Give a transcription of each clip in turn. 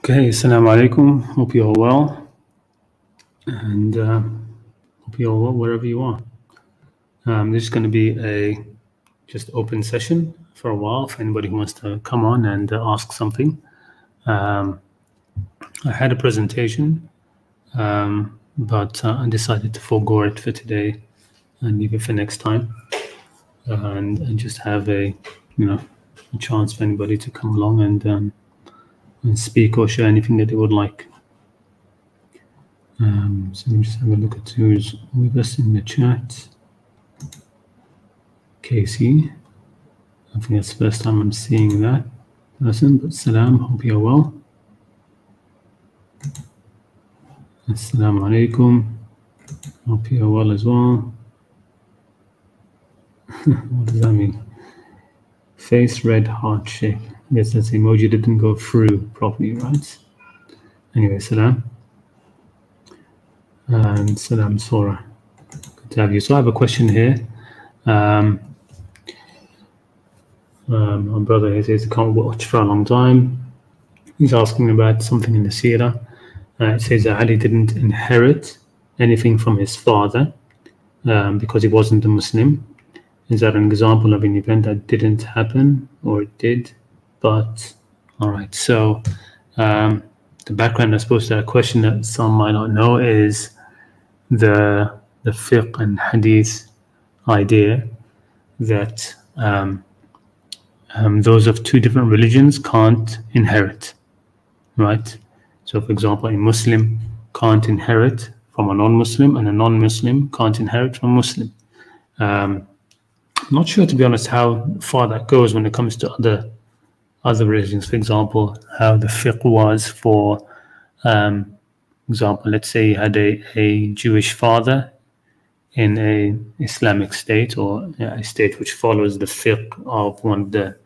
Okay, assalamu alaikum. Hope you're all well, and hope you're all well wherever you are. This is going to be a just open session for a while for anybody who wants to come on and ask something. I had a presentation, but I decided to forego it for today and leave it for next time, and just have a chance for anybody to come along and speak or share anything that they would like. So let me just have a look at who's with us in the chat. Casey, I think that's the first time I'm seeing that person, but salam, hope you're well. Assalamu alaikum, hope you're well as well. What does that mean? Face red heart shape. Yes, that's the emoji didn't go through properly, right? Anyway, salam. And salam, Sora. Good to have you. So I have a question here. My brother here says he can't watch for a long time. He's asking about something in the seerah. It says that Ali didn't inherit anything from his father because he wasn't a Muslim. Is that an example of an event that didn't happen or it did? But all right, so the background, I suppose, to that question that some might not know is the fiqh and hadith idea that those of two different religions can't inherit, right? So, for example, a Muslim can't inherit from a non-Muslim, and a non-Muslim can't inherit from a Muslim. I'm not sure, to be honest, how far that goes when it comes to other religions. For example, how the fiqh was for example, let's say you had a Jewish father in a Islamic state, or a state which follows the fiqh of one of the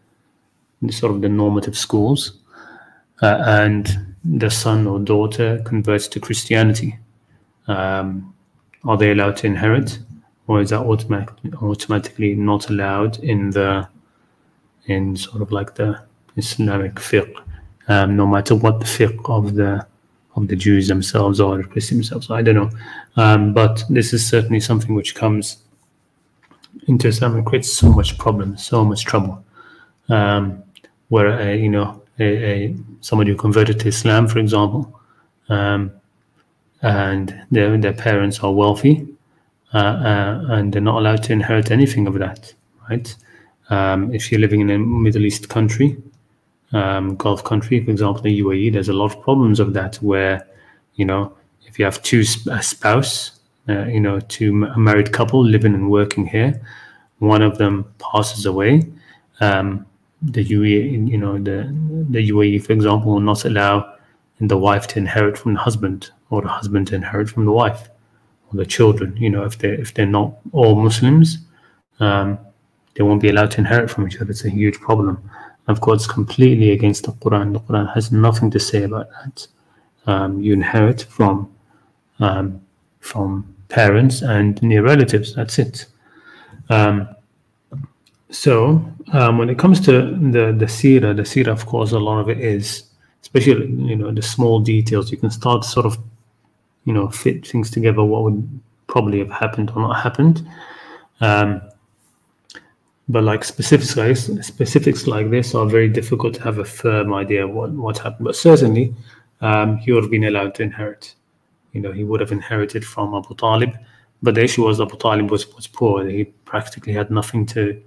sort of the normative schools, and the son or daughter converts to Christianity. Are they allowed to inherit, or is that automatically not allowed in sort of like the Islamic fiqh, no matter what the fiqh of the Jews themselves or the Christians themselves? I don't know, but this is certainly something which comes into Islam and creates so much problem, so much trouble. Where somebody who converted to Islam, for example, and their parents are wealthy, and they're not allowed to inherit anything of that, right? If you're living in a Middle East country, Gulf country, for example, the UAE, there's a lot of problems of that, where, if you have a spouse, a married couple living and working here, one of them passes away, the UAE, for example, will not allow the wife to inherit from the husband, or the husband to inherit from the wife, or the children. If they're not all Muslims, they won't be allowed to inherit from each other. It's a huge problem. Of course, completely against the Qur'an. The Qur'an has nothing to say about that. You inherit from parents and near relatives. That's it. So when it comes to the seerah, of course, a lot of it is, especially the small details. You can start to sort of fit things together, what would probably have happened or not happened. But like specifics like this are very difficult to have a firm idea of what happened. But certainly, he would have been allowed to inherit. He would have inherited from Abu Talib. But the issue was Abu Talib was poor. He practically had nothing to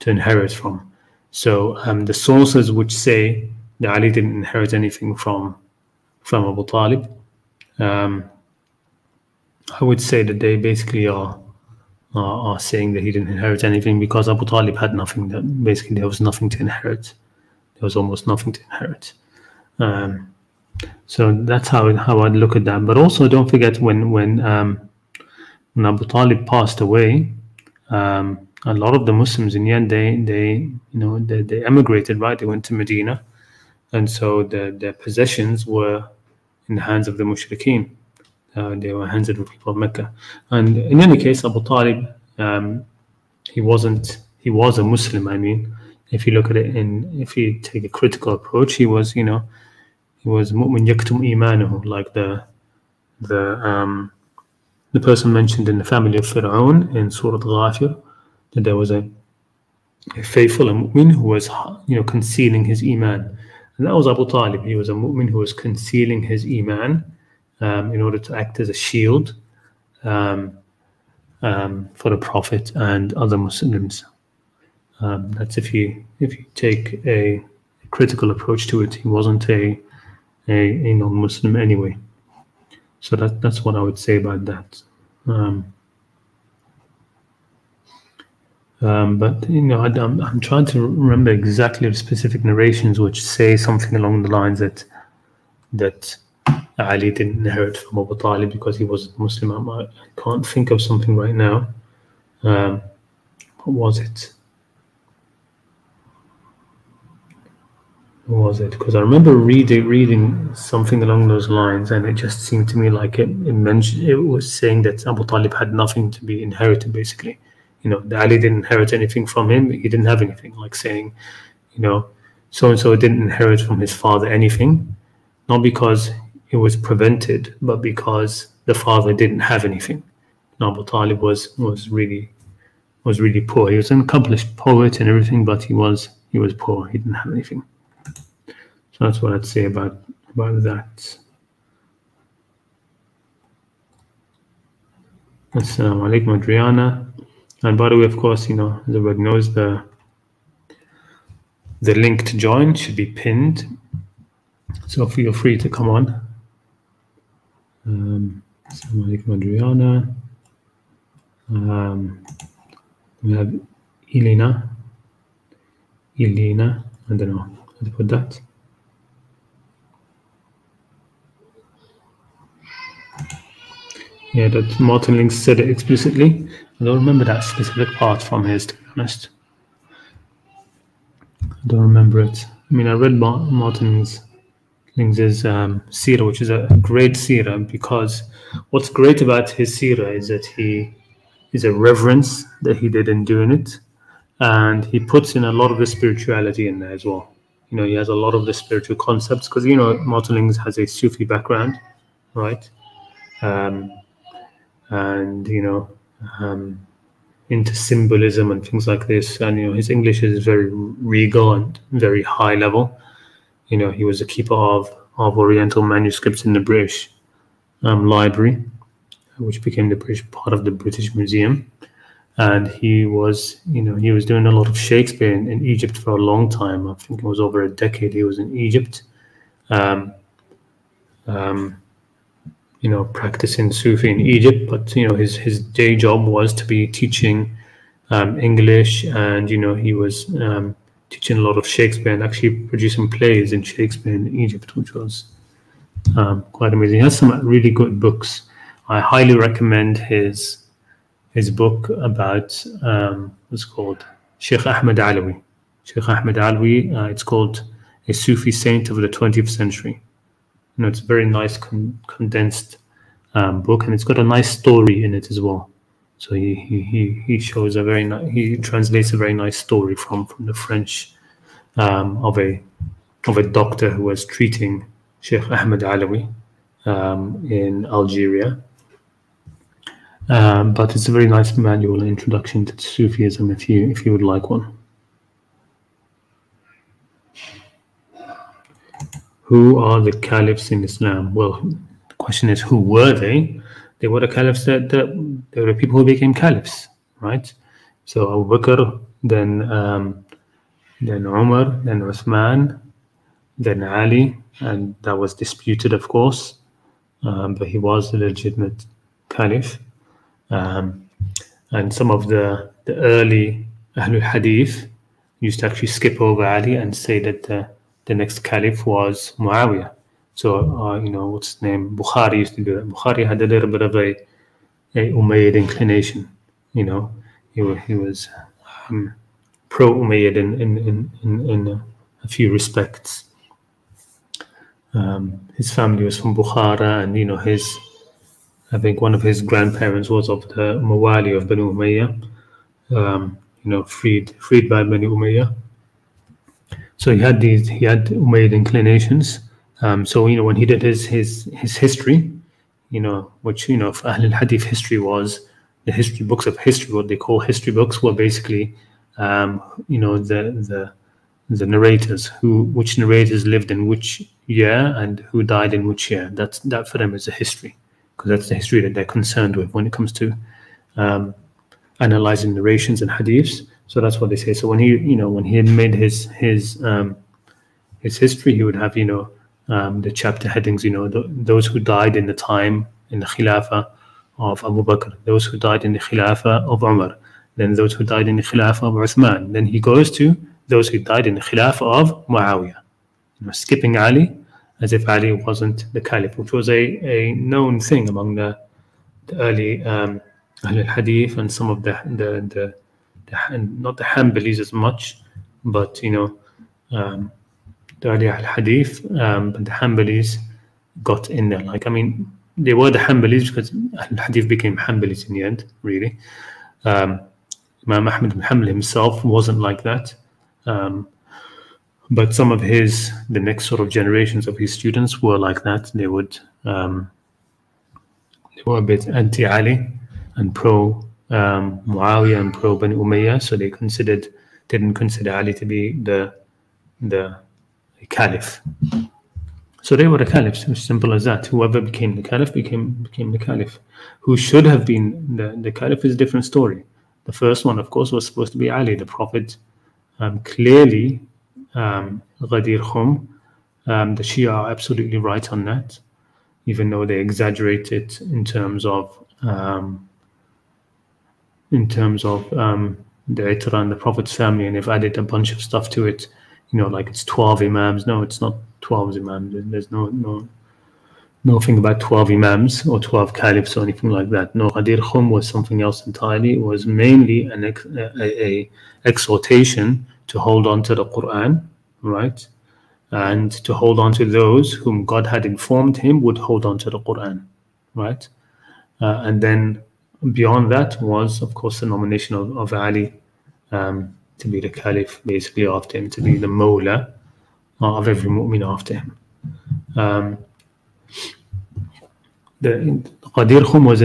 inherit from. So the sources which say that Ali didn't inherit anything from Abu Talib, I would say that they basically are saying that he didn't inherit anything because Abu Talib had nothing. That basically there was nothing to inherit. There was almost nothing to inherit. So that's how I'd look at that. But also, don't forget when Abu Talib passed away, a lot of the Muslims in the end they emigrated, right? They went to Medina, and so their possessions were in the hands of the mushrikeen. They were hands of the people of Mecca. And in any case, Abu Talib, he was a Muslim. I mean, if you look at it if you take a critical approach, he was, He was mu'min yaktum imanuhu, like the person mentioned in the family of Fir'aun in Surah Ghafir, that there was a faithful mu'min who was, concealing his iman. And that was Abu Talib. He was a mu'min who was concealing his iman in order to act as a shield for the Prophet and other Muslims. That's if you take a critical approach to it. He wasn't a non-Muslim anyway. So that's what I would say about that. But I'm trying to remember exactly the specific narrations which say something along the lines that Ali didn't inherit from Abu Talib because he was a Muslim. I can't think of something right now. What was it? What was it? Because I remember reading something along those lines, and it just seemed to me like it was saying that Abu Talib had nothing to be inherited, basically. That Ali didn't inherit anything from him. He didn't have anything. Like saying, so-and-so didn't inherit from his father anything, not because it was prevented, but because the father didn't have anything. Abu Talib was really poor. He was an accomplished poet and everything, but he was poor. He didn't have anything. So that's what I'd say about that. Assalamu alaikum, Adriana. And by the way, of course, everybody knows the link to join should be pinned. So feel free to come on. Assalamu alaikum, Adriana. We have Elena. I don't know how to put that. Yeah, that Martin Ling said it explicitly. I don't remember that specific part from his, to be honest. I don't remember it. I mean, I read Martin Ling's seerah, which is a great seerah, because what's great about his seerah is that he is a reverence that he did in doing it, and he puts in a lot of the spirituality in there as well. He has a lot of the spiritual concepts, because Martin Ling has a Sufi background, right? And into symbolism and things like this, and his English is very regal and very high level. He was a keeper of Oriental manuscripts in the British Library, which became the British part of the British Museum. And he was doing a lot of Shakespeare in Egypt for a long time. I think it was over a decade he was in Egypt. Practicing Sufi in Egypt, but his day job was to be teaching English, and he was teaching a lot of Shakespeare and actually producing plays in Shakespeare in Egypt, which was quite amazing. He has some really good books. I highly recommend his book about what's called Sheikh Ahmed Alawi. Sheikh Ahmed Alawi. It's called A Sufi Saint of the 20th Century. It's a very nice condensed book, and it's got a nice story in it as well. So he shows he translates a very nice story from the French of a doctor who was treating Sheikh Ahmed Alawi in Algeria. But it's a very nice manual introduction to Sufism if you would like one. Who are the Caliphs in Islam? Well, the question is, who were they? They were the Caliphs they were the people who became Caliphs, right? So Abu Bakr, then Umar, then Uthman, then Ali, and that was disputed, of course, but he was a legitimate Caliph. And some of the early Ahlul Hadith used to actually skip over Ali and say that the next Caliph was Muawiyah. So, what's his name? Bukhari used to do that. Bukhari had a little bit of a Umayyad inclination. He was pro-Umayyad in a few respects. His family was from Bukhara, and I think one of his grandparents was of the Mawali of Banu Umayyah, freed by Banu Umayyah. So he had Umayyad inclinations, So when he did his history, which for Ahl al-Hadith history was the history books of history, what they call history books, were basically the narrators, which narrators lived in which year and who died in which year. That for them is a history, because that's the history that they're concerned with when it comes to analyzing narrations and hadiths. So that's what they say. So when he had made his history, he would have the chapter headings, those who died in the time in the Khilafah of Abu Bakr, those who died in the Khilafah of Umar, then those who died in the Khilafah of Uthman. Then he goes to those who died in the Khilafah of Muawiyah, skipping Ali, as if Ali wasn't the Caliph, which was a known thing among the early Ahl al-Hadith and some of the not the Hanbalis as much, but the early al-Hadith, but the Hanbalis got in there. They were the Hanbalis because al-Hadith became Hanbalis in the end, really. Imam Ahmad bin Hanbal himself wasn't like that. But some of the next sort of generations of his students were like that. They were a bit anti-Ali and pro Muawiyah and pro Bani Umayyah, so they didn't consider Ali to be the Caliph. So they were the Caliphs, as simple as that. Whoever became the Caliph became the Caliph. Who should have been the Caliph is a different story. The first one, of course, was supposed to be Ali. The Prophet clearly, Ghadir Khum, the Shia are absolutely right on that, even though they exaggerate it in terms of the Itra and the Prophet's family, and they've added a bunch of stuff to it, like it's 12 Imams. No, it's not 12 Imams. There's nothing about 12 Imams or 12 Caliphs or anything like that. No, Ghadir Khum was something else entirely. It was mainly an exhortation to hold on to the Qur'an, right? And to hold on to those whom God had informed him would hold on to the Qur'an, right? And then beyond that was, of course, the nomination of Ali to be the Caliph, basically after him, to be the Mawla of every mu'min after him. The Ghadir Khum was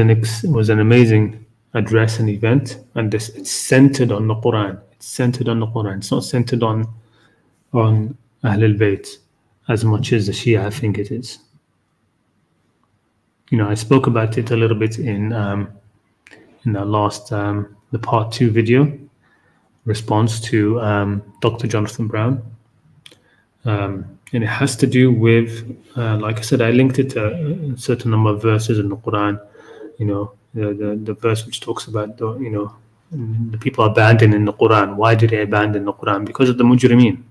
an amazing address and event, and it's centered on the Quran. It's centered on the Quran. It's not centered on Ahl al-Bayt as much as the Shia think it is. I spoke about it a little bit in the last the part 2 video response to Dr. Jonathan Brown, and it has to do with like I said, I linked it to a certain number of verses in the Quran. The verse which talks about the people abandoned in the Quran. Why did they abandon the Quran? Because of the mujrimeen.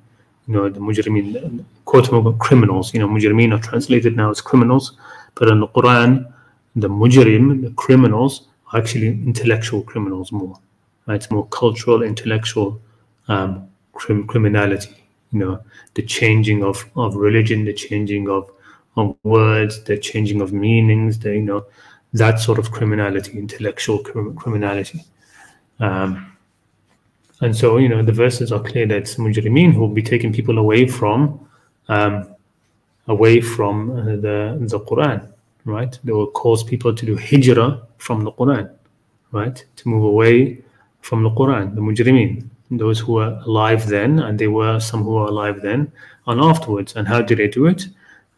The mujrimeen, quote-unquote criminals. Mujrimeen are translated now as criminals, but in the Quran, the mujrim, the criminals, are actually intellectual criminals more. Right? It's more cultural, intellectual criminality. The changing of religion, the changing of words, the changing of meanings, that sort of criminality, intellectual criminality. And so, the verses are clear that it's mujrimeen who will be taking people away from the Quran, right? They will cause people to do hijrah from the Quran, right? To move away from the Quran, the mujrimeen, those who were alive then, and there were some who were alive then and afterwards. And how did they do it?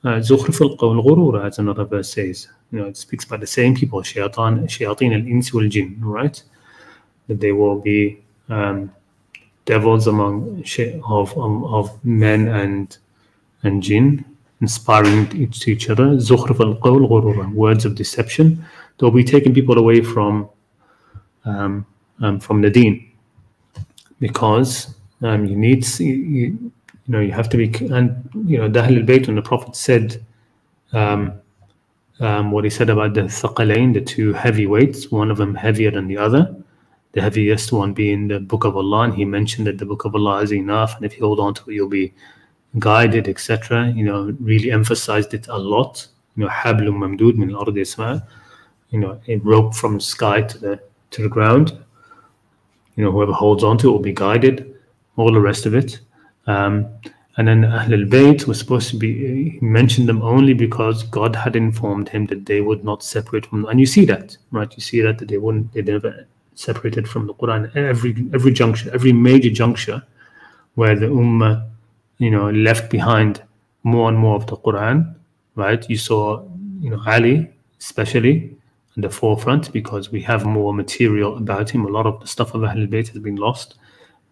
Zukhruf al-qawl ghurura, as another verse says. It speaks about the same people, shayateen al-ins wal jinn, right? That they will be devils among of men and jinn, inspiring to each other. Zukhruf al-qawl ghurura, words of deception. They'll be taking people away from the deen. Because you have to be, and the Ahl al-Bayt, when the Prophet said what he said about the thaqalain, the two heavyweights, one of them heavier than the other, the heaviest one being the Book of Allah, and he mentioned that the Book of Allah is enough, and if you hold on to it, you'll be guided, etc. Really emphasized it a lot. Hablum mamdud min al-ardi isma', a rope from the sky to the ground. Whoever holds on to it will be guided, all the rest of it. And then Ahl al-Bayt was supposed to be, he mentioned them only because God had informed him that they would not separate from, and you see that, right? You see that they never separated from the Quran. Every juncture, every major juncture where the Ummah, left behind more and more of the Quran, right? You saw, Ali especially in the forefront because we have more material about him. A lot of the stuff of Ahl al-Bayt has been lost,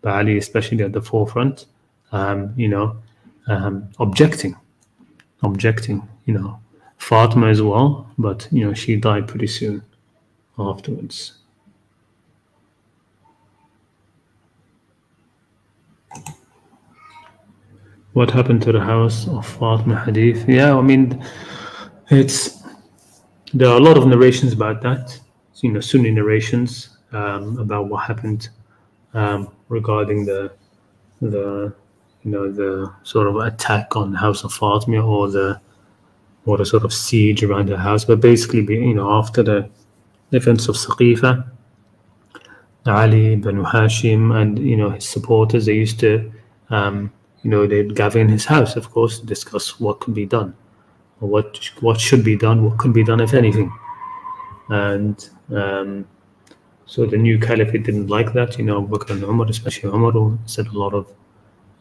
but Ali especially at the forefront, objecting, Fatima as well, but she died pretty soon afterwards. What happened to the house of Fatima hadith? Yeah, I mean, there are a lot of narrations about that, Sunni narrations about what happened regarding the sort of attack on the house of Fatima or the sort of siege around the house. But basically, after the events of Saqifa, Ali ibn Hashim and his supporters, they used to they'd gather in his house, of course, to discuss what could be done, or what should be done, what could be done, if anything. And so the new caliphate didn't like that. Abu Bakr and Umar, especially Umar, who said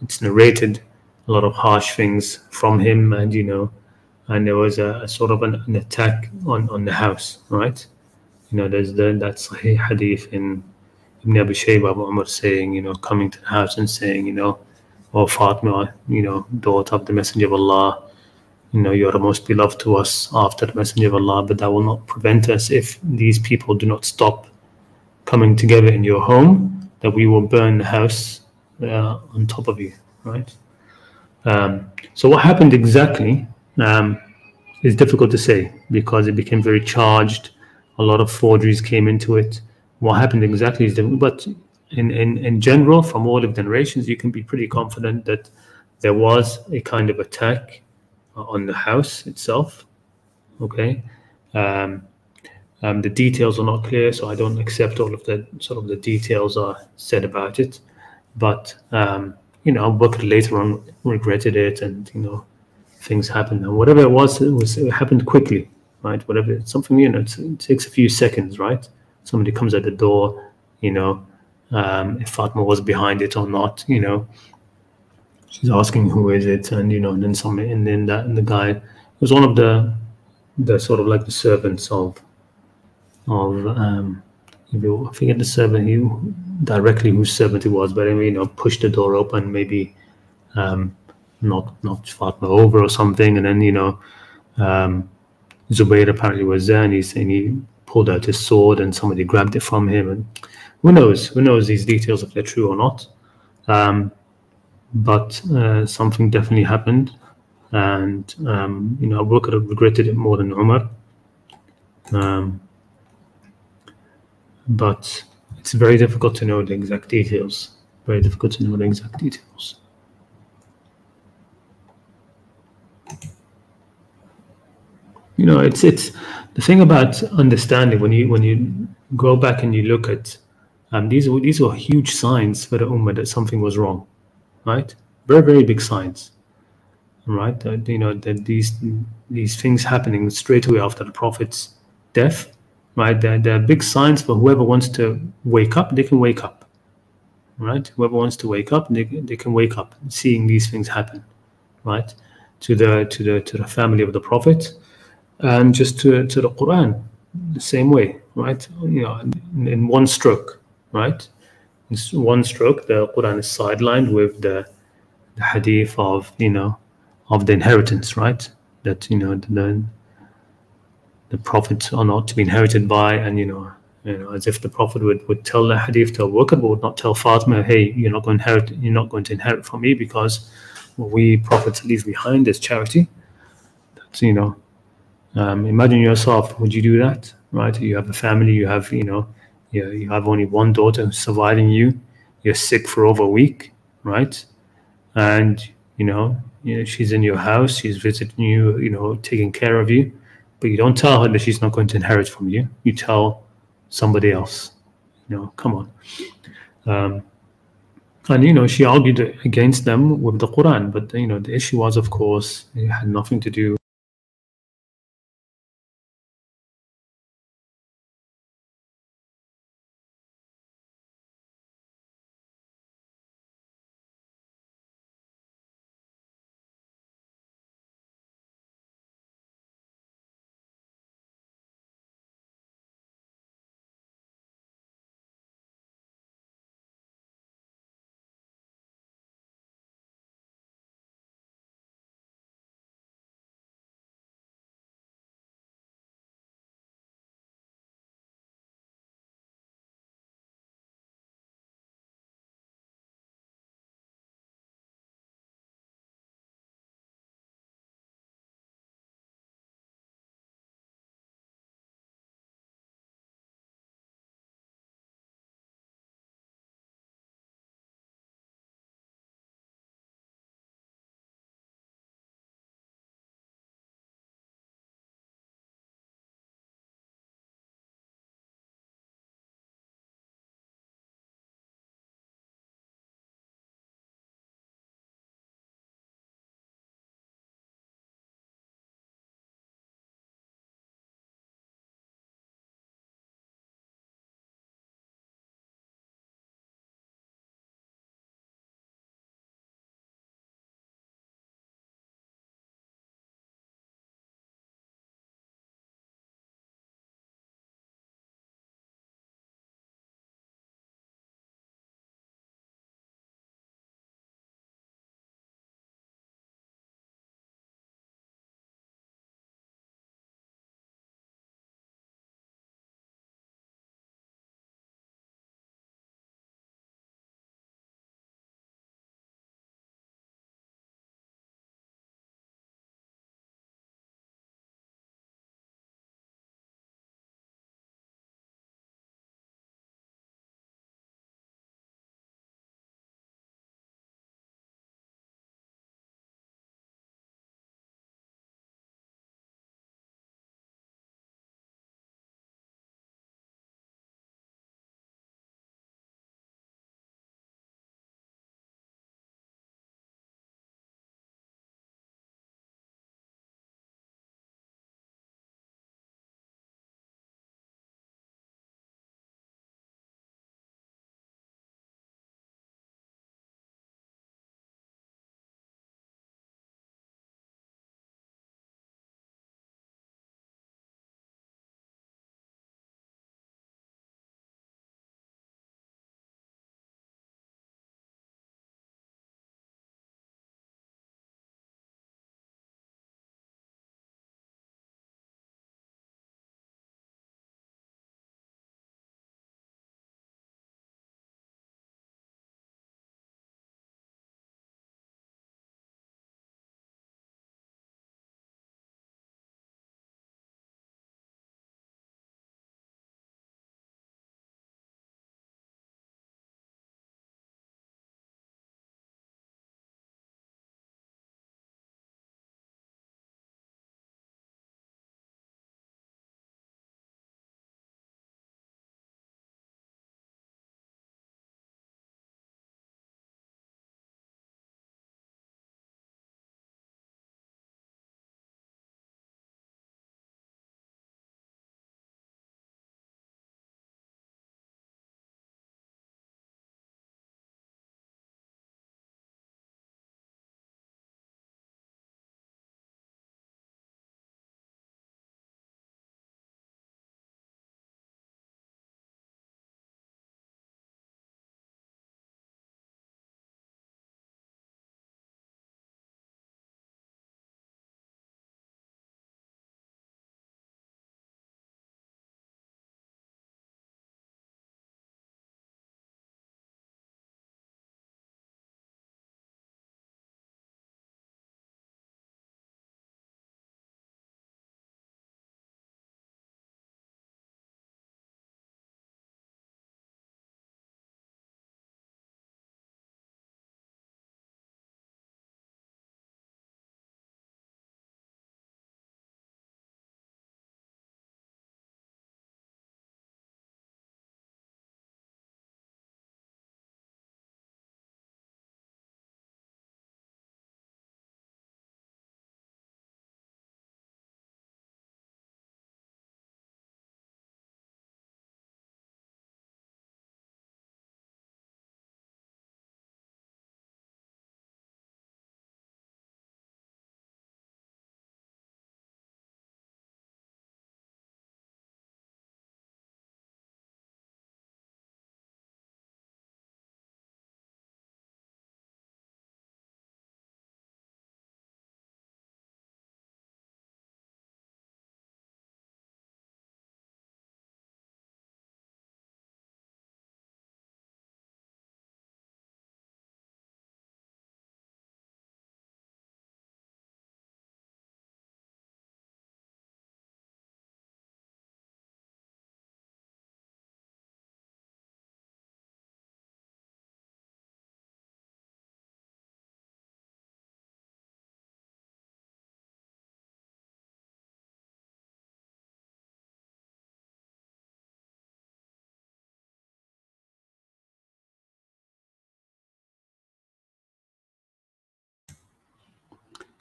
it's narrated a lot of harsh things from him, and and there was a sort of an attack on the house, right? There's that Sahih hadith in Ibn Abi Shayba, Abu Umar saying, coming to the house and saying, "Oh Fatima, daughter of the Messenger of Allah, you are the most beloved to us after the Messenger of Allah, but that will not prevent us if these people do not stop coming together in your home, that we will burn the house on top of you," right? So what happened exactly is difficult to say because it became very charged. A lot of forgeries came into it. What happened exactly is different, but in general, from all of the narrations, you can be pretty confident that there was a kind of attack on the house itself. Okay, the details are not clear, so I don't accept all of the details are said about it. But Abu Bakr later on regretted it, and things happened, and whatever it was, it happened quickly, right? Whatever, it's something, it takes a few seconds, right? Somebody comes at the door, if Fatima was behind it or not, she's asking who is it, and the guy was one of the sort of like the servants of I forget the servant directly whose servant he was, but anyway, pushed the door open, maybe knocked Fatima over or something, and then Zubayr apparently was there, and he pulled out his sword, and somebody grabbed it from him, and who knows these details if they're true or not. But something definitely happened, and Abu Bakr regretted it more than Umar. But it's very difficult to know the exact details. Very difficult to know the exact details. It's the thing about understanding when you go back and you look at these were huge signs for the Ummah that something was wrong, right? Very, very big signs, right? That these things happening straight away after the Prophet's death, right? They're big signs for whoever wants to wake up. They can wake up, right? Whoever wants to wake up, they can wake up seeing these things happen, right? To the family of the Prophet, and just to the Quran, the same way, right? In one stroke, right? In one stroke, the Quran is sidelined with the hadith of of the inheritance, right? That the prophets are not to be inherited by, and as if the Prophet would tell the hadith to Abu Bakr, but would not tell Fatima, hey, you're not going to inherit from me, because what we prophets leave behind is charity. That's imagine yourself, would you do that, right? You have a family, you have you have only one daughter who's surviving you, you're sick for over a week, right? And she's in your house, she's visiting you, taking care of you, but you don't tell her that she's not going to inherit from you. You tell somebody else. Come on. And she argued against them with the Quran, but the issue was, of course, it had nothing to do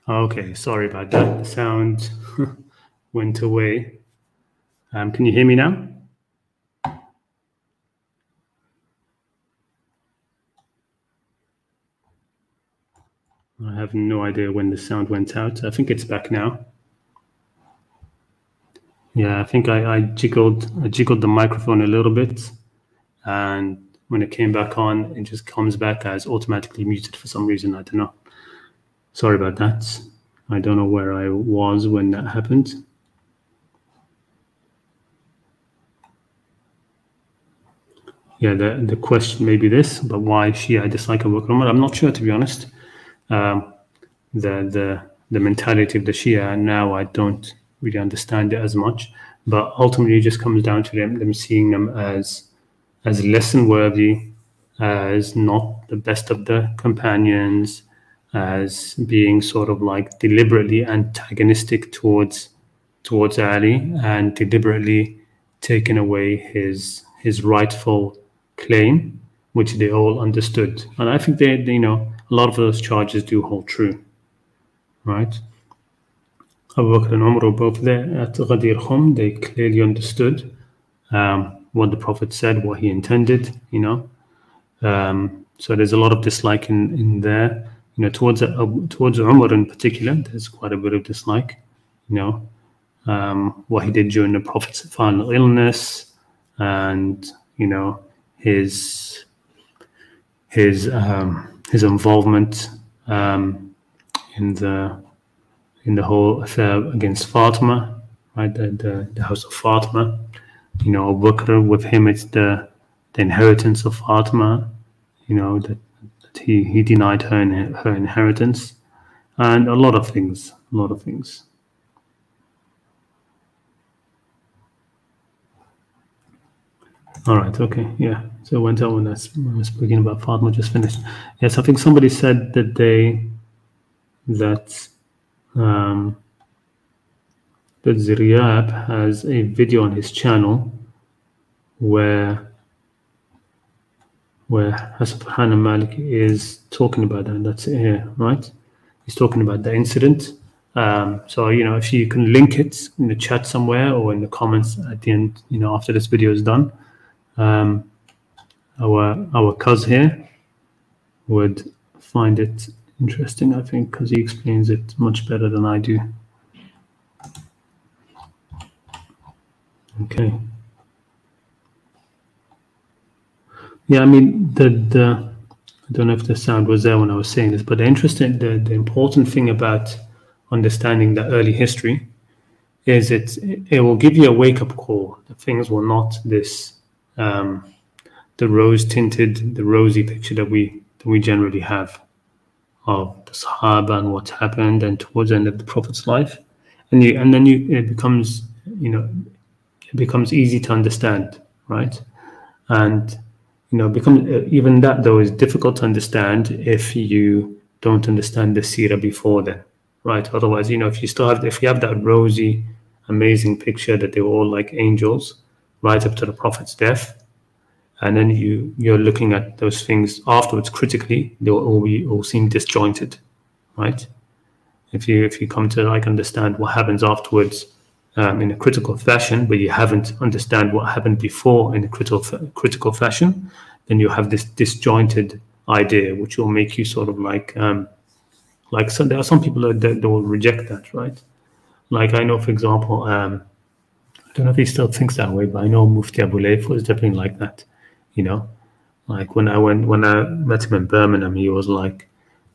Okay, sorry about that. The sound went away. Can you hear me now? I have no idea when the sound went out. I think it's back now. Yeah, I think I jiggled the microphone a little bit, and when it came back on, it just comes back as automatically muted for some reason. I don't know. Sorry about that. I don't know where I was when that happened. Yeah, the question may be this, but why Shia dislike Abu Bakr Umar? I'm not sure, to be honest. The mentality of the Shia now, I don't really understand it as much, but ultimately it just comes down to them seeing them as lesson worthy, as not the best of the companions, as being sort of like deliberately antagonistic towards Ali, and deliberately taking away his rightful claim, which they all understood. And I think they a lot of those charges do hold true, right? Abu Bakr and Umar were both there at Ghadir Khum. They clearly understood what the Prophet said, what he intended, so there's a lot of dislike in there, towards Umar in particular. There's quite a bit of dislike, what he did during the Prophet's final illness, and his involvement in the whole affair against Fatima, right? The house of Fatima. Abu Bakr, with him, it's the inheritance of Fatima. That he denied her inheritance, and a lot of things. All right. Okay. Yeah. So it went on when I was speaking about Fatima just finished. Yes, I think somebody said that that Ziryab has a video on his channel where Hassan Malik is talking about that. That's it here, right? He's talking about the incident. So if you can link it in the chat somewhere or in the comments at the end, after this video is done, our cuz here would find it interesting, I think, because he explains it much better than I do. Okay. Yeah, I mean, I don't know if the sound was there when I was saying this, but the important thing about understanding the early history is it will give you a wake-up call. The things were not this the rose-tinted, the rosy picture that we generally have of the Sahaba and what's happened, and towards the end of the Prophet's life, it becomes easy to understand, right? And even that though is difficult to understand if you don't understand the seerah before then, right? Otherwise, if you have that rosy, amazing picture that they were all like angels right up to the Prophet's death, and then you're looking at those things afterwards critically, they will all seem disjointed, right? If you come to understand what happens afterwards in a critical fashion, but you haven't understand what happened before in a critical fashion, then you have this disjointed idea, which will make you sort of so there are some people that will reject that, right? Like I know, for example, I don't know if he still thinks that way, but I know Mufti Abu Layth was definitely like that. Like when I met him in Birmingham, he was like,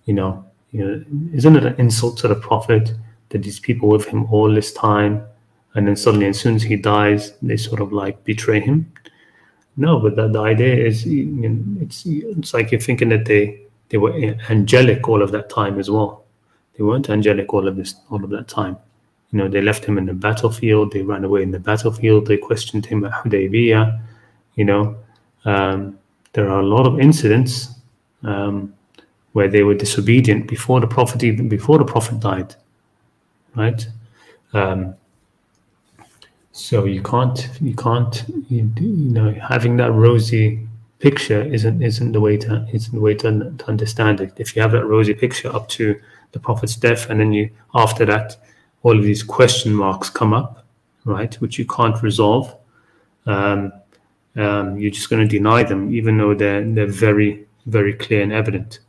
isn't it an insult to the Prophet that these people with him all this time, and then suddenly, as soon as he dies, they sort of betray him? No, but the idea is, it's like you're thinking that they were angelic all of that time as well. They weren't angelic all of that time. They left him in the battlefield. They ran away in the battlefield. They questioned him at Hudaybiyah. There are a lot of incidents where they were disobedient before the Prophet died, right? So you can't having that rosy picture isn't the way to understand it. If you have that rosy picture up to the Prophet's death, and then after that, all of these question marks come up, right, which you can't resolve. You're just going to deny them, even though they're very, very clear and evident.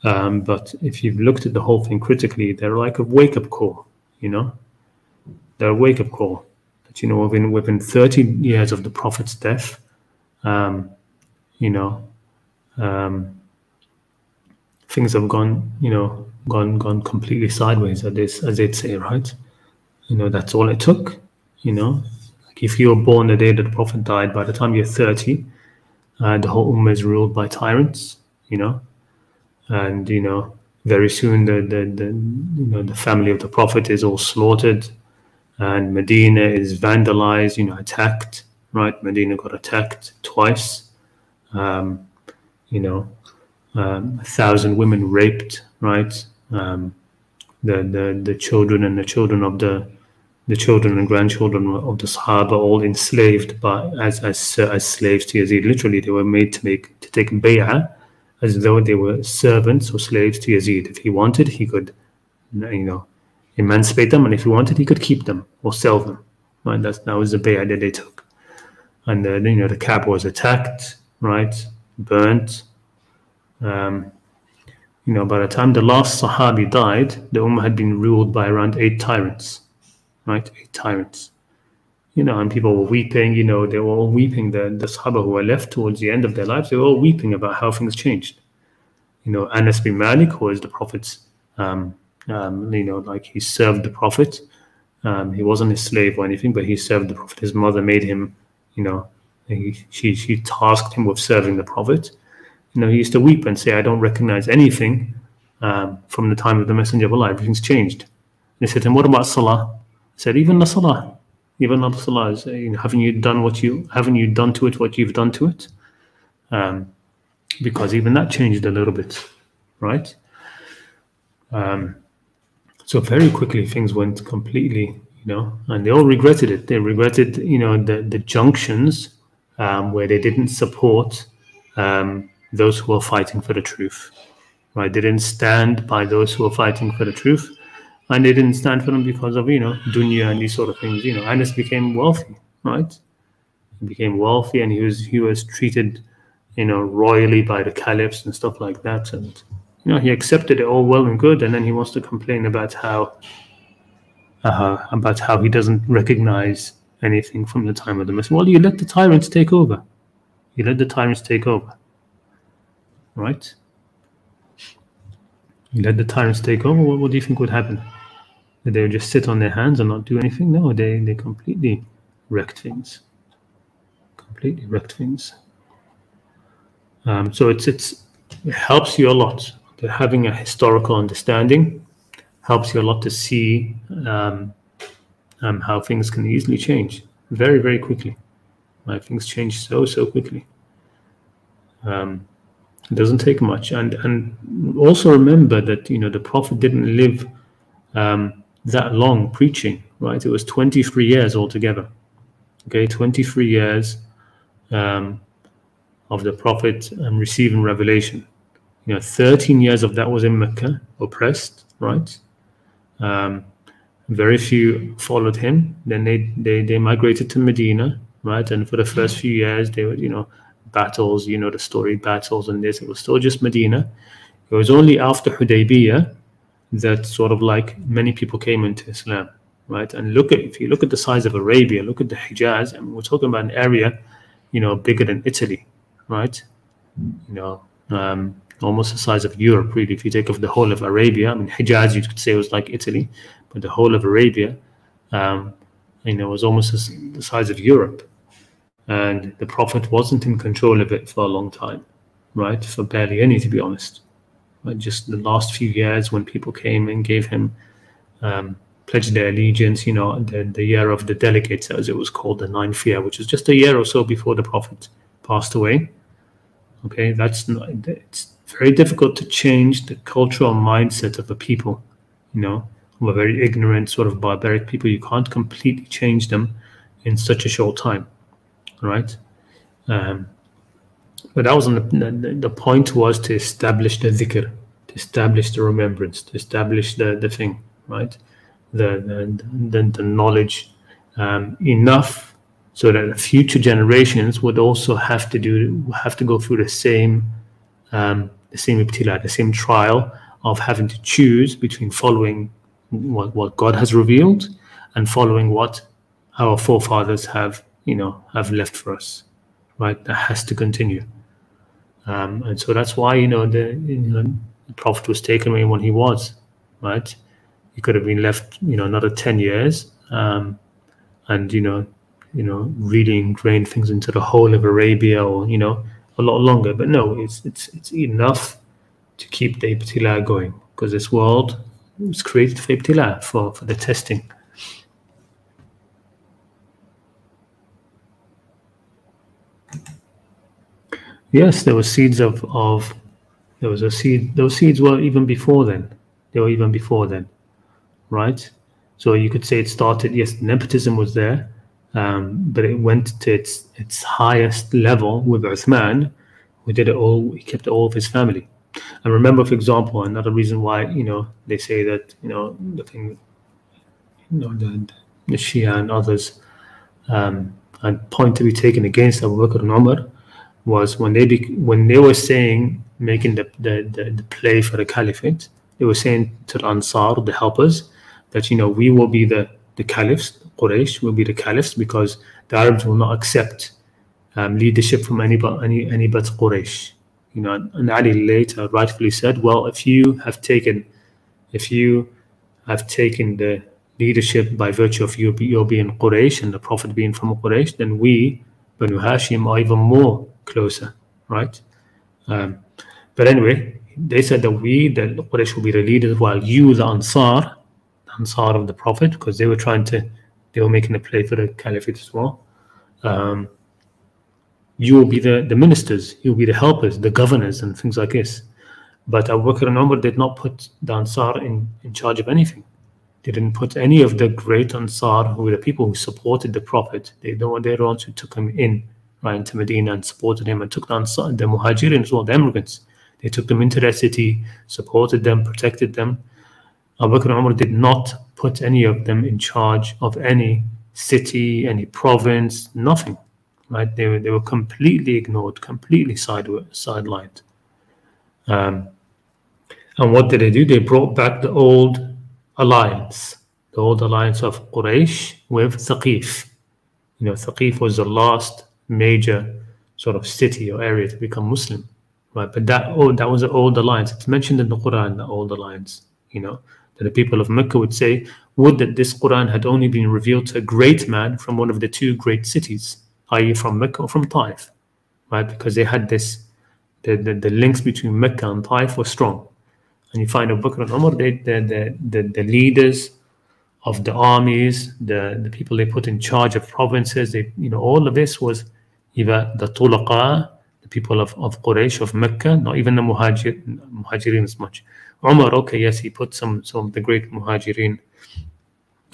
But if you've looked at the whole thing critically, they're like a wake-up call, They're a wake-up call. That, within 30 years of the Prophet's death, things have gone completely sideways, as they'd say, right? That's all it took, Like if you were born the day that the Prophet died, by the time you're 30, the whole Ummah is ruled by tyrants, and very soon the family of the Prophet is all slaughtered, and Medina is vandalized, attacked, right? Medina got attacked twice, 1,000 women raped, right? The children and the children and grandchildren of the Sahaba all enslaved as slaves to Yazid. Literally, they were made to take bay'ah as though they were servants or slaves to Yazid. If he wanted, he could, emancipate them, and if he wanted, he could keep them or sell them. Right? That was the bay'ah that they took. And the Kaaba was attacked, right? Burnt. By the time the last Sahabi died, the Ummah had been ruled by around 8 tyrants, right? 8 tyrants. And people were weeping, they were all weeping. The Sahaba who were left towards the end of their lives, they were all weeping about how things changed. Anas bin Malik, who was the Prophet's, like he served the Prophet. He wasn't a slave or anything, but he served the Prophet. His mother made him, she tasked him with serving the Prophet. He used to weep and say, I don't recognize anything from the time of the Messenger of Allah. Everything's changed. And they said to him, what about Salah? He said, even the Salah is, haven't you done to it what you've done to it? Because even that changed a little bit, right? So very quickly things went completely, and they all regretted it. They regretted, the junctions where they didn't support those who were fighting for the truth, right? They didn't stand by those who were fighting for the truth, and they didn't stand for them because of, dunya and these sort of things. Anas became wealthy, right? He became wealthy, and he was treated, royally by the Caliphs and stuff like that, and he accepted it all well and good, and then he wants to complain about how he doesn't recognize anything from the time of the Messenger. Well, you let the tyrants take over. Right? You let the tyrants take over. What do you think would happen? That they would just sit on their hands and not do anything? No, they completely wrecked things. So it helps you a lot. Having a historical understanding helps you a lot to see how things can easily change very, very quickly. Right? Things change so quickly. It doesn't take much, and also remember that the Prophet didn't live that long preaching. Right? It was 23 years altogether. Okay, 23 years of the Prophet receiving revelation. 13 years of that was in Mecca, oppressed, right? Very few followed him. Then they migrated to Medina, right? And for the first few years, they were, battles, the story, battles and this. It was still just Medina. It was only after Hudaybiyah that sort of like many people came into Islam, right? And if you look at the size of Arabia, look at the Hijaz, and we're talking about an area, bigger than Italy, right? Almost the size of Europe, really. If you take off the whole of Arabia, Hijaz, you could say, was like Italy, but the whole of Arabia, was almost the size of Europe. And the Prophet wasn't in control of it for a long time, right? For barely any, to be honest. Right? Just the last few years when people came and gave him, pledged their allegiance, the year of the delegates, as it was called, the 9th year, which was just a year or so before the Prophet passed away. Okay, it's very difficult to change the cultural mindset of a people, of a very ignorant, sort of barbaric people. You can't completely change them in such a short time, right? But that wasn't the point. Was to establish the dhikr, to establish the remembrance, to establish the thing, right? The knowledge enough so that future generations would also have to go through the same ibtila, the same trial of having to choose between following what God has revealed and following what our forefathers have left for us, right? That has to continue, and so that's why the Prophet was taken away when he was, right? He could have been left another 10 years, and really ingrained things into the whole of Arabia, or a lot longer. But no, it's enough to keep the ibtila going, because this world was created for ibtila, for the testing. Yes, there were seeds there was a seed. Those seeds were even before then. They were even before then, right? So you could say it started. Yes, nepotism was there, but it went to its highest level with Uthman, who did it all. He kept all of his family. And remember, for example, another reason why they say that the thing, the Shia and others, and point to be taken against Abu Bakr and Umar was when they were saying, making the play for the caliphate, they were saying to the Ansar, the helpers, that we will be the Caliphs, Quraysh will be the Caliphs, because the Arabs will not accept leadership from any but Quraysh. And Ali later rightfully said, well, if you have taken the leadership by virtue of you being Quraysh and the Prophet being from Quraysh, then we, Banu Hashim, are even more closer, right? But anyway, they said that the Quraysh will be the leaders, while you, the Ansar of the Prophet, because they were making a play for the Caliphate as well. You will be the ministers, you will be the helpers, the governors, and things like this. But Abu Bakr and Umar did not put the Ansar in charge of anything. They didn't put any of the great Ansar, who were the people who supported the Prophet. They were the ones who took him in, right, into Medina and supported him, and took the Ansar, the Muhajirin as well, the immigrants. They took them into their city, supported them, protected them. Abu Bakr and Umar did not put any of them in charge of any city, any province, nothing. Right? They were completely ignored, completely sidelined. And what did they do? They brought back the old alliance of Quraysh with Thaqif. Thaqif was the last major sort of city or area to become Muslim, right? But that was an old alliance. It's mentioned in the Quran, the old alliance. That the people of Mecca would say, would that this Quran had only been revealed to a great man from one of the two great cities, i.e. from Mecca or from Taif, right? Because they had this, the links between Mecca and Taif were strong. And you find Abu Bakr and Umar, the leaders of the armies, the people they put in charge of provinces, all of this was either the Tulaqa, the people of Quraysh, of Mecca, not even the Muhajirin as much. Umar, okay, yes, he put some of the great Muhajirin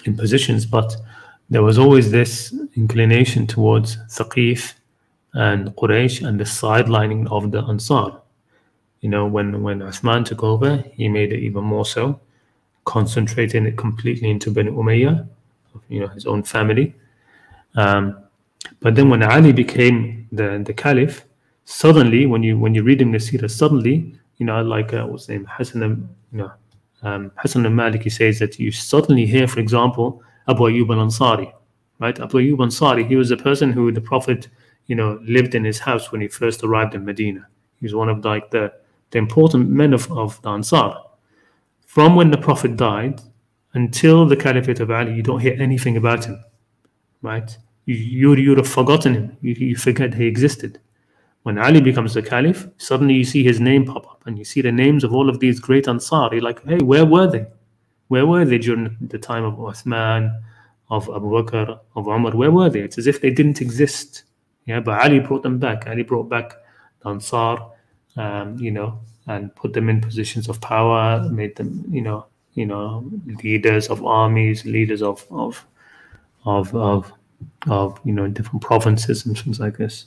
in positions, but there was always this inclination towards Thaqif and Quraysh and the sidelining of the Ansar. When Uthman took over, he made it even more so, concentrating it completely into Banu Umayyah, his own family. But then when Ali became the Caliph, suddenly, when you're reading the Seerah, suddenly, like what's his name, Hassan al-Malik, he says that you suddenly hear, for example, Abu Ayyub al-Ansari, right? Abu Ayyub al-Ansari, he was the person who the Prophet, lived in his house when he first arrived in Medina. He was one of like the important men of the Ansar. From when the Prophet died until the Caliphate of Ali, you don't hear anything about him, right? You'd have forgotten him. You forget he existed. When Ali becomes the Caliph, suddenly you see his name pop up, and you see the names of all of these great Ansar. You're like, hey, where were they? Where were they during the time of Uthman, of Abu Bakr, of Umar? Where were they? It's as if they didn't exist. Yeah, but Ali brought them back. Ali brought back the Ansar, and put them in positions of power, made them, leaders of armies, leaders of different provinces and things like this.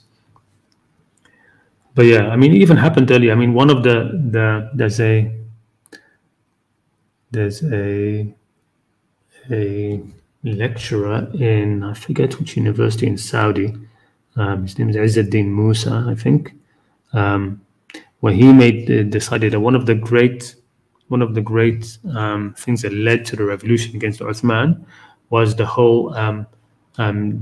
But yeah, I mean, it even happened earlier. I mean, one of there's a there's a lecturer in, I forget which university in Saudi. His name is Izzuddin Musa, I think. Where he decided that one of the great things that led to the revolution against Uthman was the whole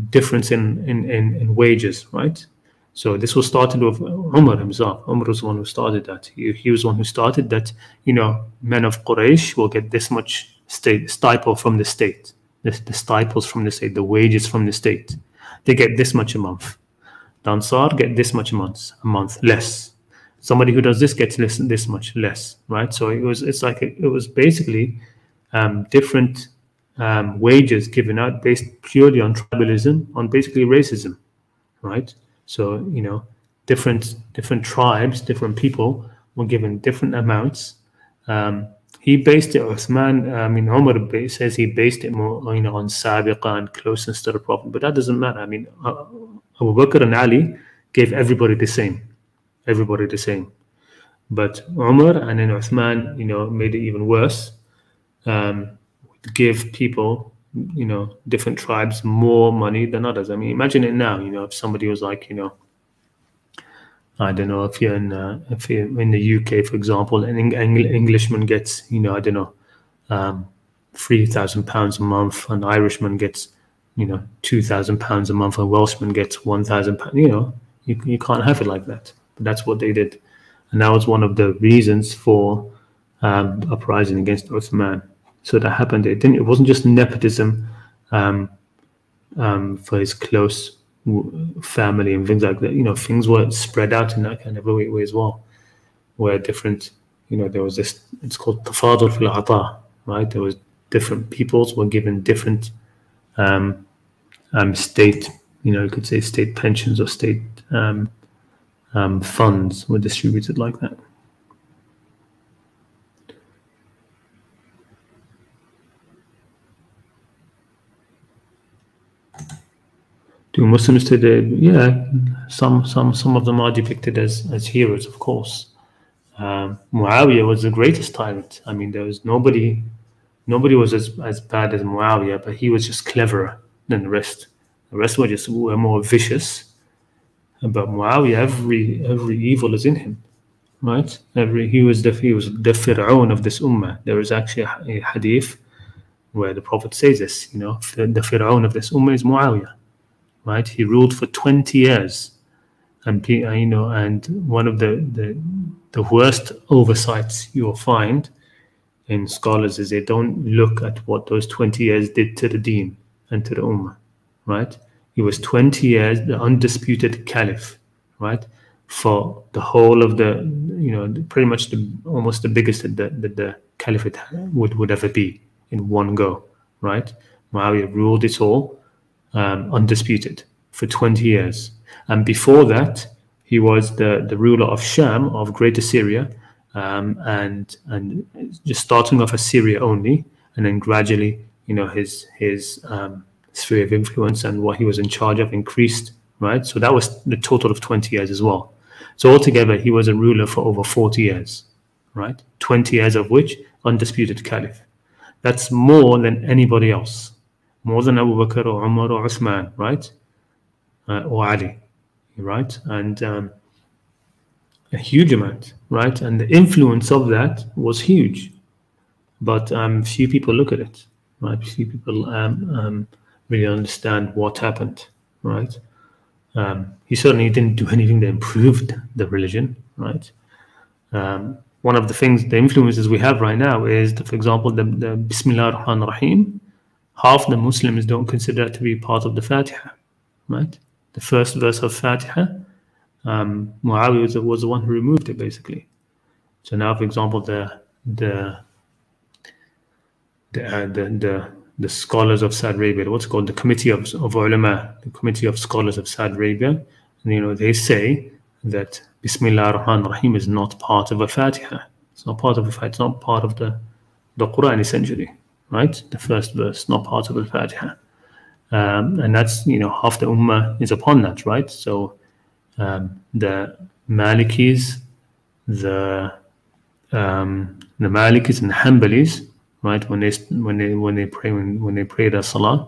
difference in wages, right? So this was started with Umar himself. Umar was the one who started that. He was the one who started that, men of Quraysh will get this much stipend from the state. The stipends from the state, the wages from the state. They get this much a month. The Ansar get this much a month less. Somebody who does this gets this much less, right? So it was basically different wages given out based purely on tribalism, on basically racism, right? So different tribes, different people were given different amounts. He based it, Umar says he based it more on sabiqa and closeness to the Prophet, but that doesn't matter. Abu Bakr and Ali gave everybody the same. But Umar and then Uthman, made it even worse. Give people, different tribes more money than others. Imagine it now. If somebody was like, I don't know, if you're in the UK, for example, an Englishman gets, I don't know, £3,000 a month, an Irishman gets, £2,000 a month, a Welshman gets £1,000. You can't have it like that. But that's what they did, and that was one of the reasons for uprising against Uthman. So that happened. It wasn't just nepotism for his close family and things like that. Things were spread out in that kind of a way as well, where different, there was this. It's called tafadul fil ata, right? There was different peoples were given different state, you could say state pensions or state funds were distributed like that. Do Muslims today? Yeah, some of them are depicted as heroes, of course. Muawiyah was the greatest tyrant. There was nobody was as bad as Muawiyah, but he was just cleverer than the rest. The rest were more vicious. But Muawiyah, every evil is in him, right? He was the Fir'aun of this ummah. There is actually a hadith where the Prophet says this. The Fir'aun of this ummah is Muawiyah. Right, he ruled for 20 years, and and one of the worst oversights you will find in scholars is they don't look at what those 20 years did to the deen and to the ummah. Right, he was 20 years the undisputed caliph, right, for the whole of the pretty much almost the biggest that the caliphate would ever be in one go. Right, Muawiyah ruled it all. Undisputed for 20 years, and before that he was the ruler of Sham, of Greater Syria, and just starting off as Syria only, and then gradually his sphere of influence and what he was in charge of increased, right? So that was the total of 20 years as well. So altogether he was a ruler for over 40 years, right? 20 years of which undisputed caliph. That's more than anybody else. More than Abu Bakr or Umar or Uthman, right? Or Ali, right? And a huge amount, right? And the influence of that was huge. But few people look at it, right? Few people really understand what happened, right? He certainly didn't do anything that improved the religion, right? One of the influences we have right now is, for example, the Bismillah ar-Rahman ar-Rahim. Half the Muslims don't consider it to be part of the Fatiha, right? The first verse of Fatiha, Muawiyah was the one who removed it, basically. So now, for example, the scholars of Saudi Arabia, what's called the Committee of Ulama, the Committee of Scholars of Saudi Arabia, and, they say that Bismillah ar-Rahman ar-Rahim is not part of a Fatiha. It's not part of a Fatiha. It's not part of the Qur'an, essentially. Right, the first verse, not part of the Fatiha, and that's half the ummah is upon that, right? So the Malikis, the Malikis and the Hanbalis, right? When they pray their salah,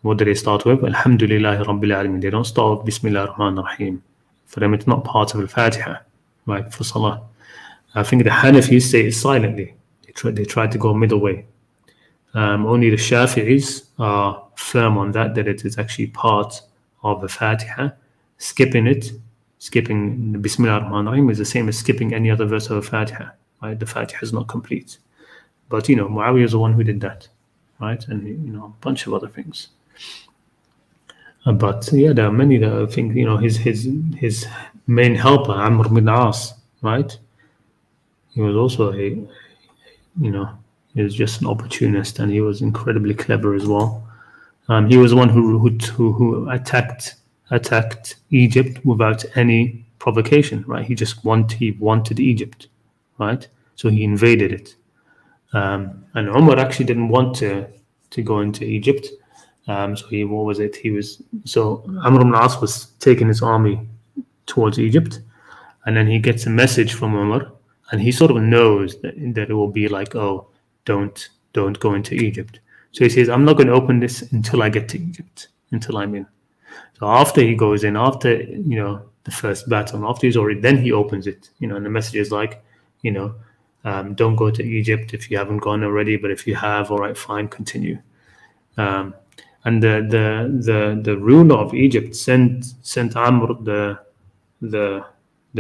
what do they start with? Alhamdulillahi Rabbil Alameen. They don't start with Bismillah ar-Rahman ar-Rahim. For them, it's not part of Al-Fatiha, right? For salah, I think the Hanafis say it silently. They try to go middle way. Only the Shafi'is are firm on that it is actually part of the Fatiha. Skipping the Bismillah ar-Rahman ar-Rahim is the same as skipping any other verse of the Fatiha, right? The Fatiha is not complete. But, Muawiyah is the one who did that, right? And, a bunch of other things. But, yeah, there are many that I think, his main helper, Amr bin As, right? He was also he was just an opportunist, and he was incredibly clever as well. He was the one who attacked Egypt without any provocation, right? He wanted Egypt, right? So he invaded it. And Umar actually didn't want to go into Egypt. So Amr ibn As was taking his army towards Egypt, and then he gets a message from Umar, and he sort of knows that it will be like, oh, don't go into Egypt. So he says, I'm not going to open this until I get to Egypt, until I'm in. So after he goes in, after the first battle, after he's already, then he opens it. And the message is like, don't go to Egypt if you haven't gone already, but if you have, all right, fine, continue. And the ruler of Egypt sent Amr the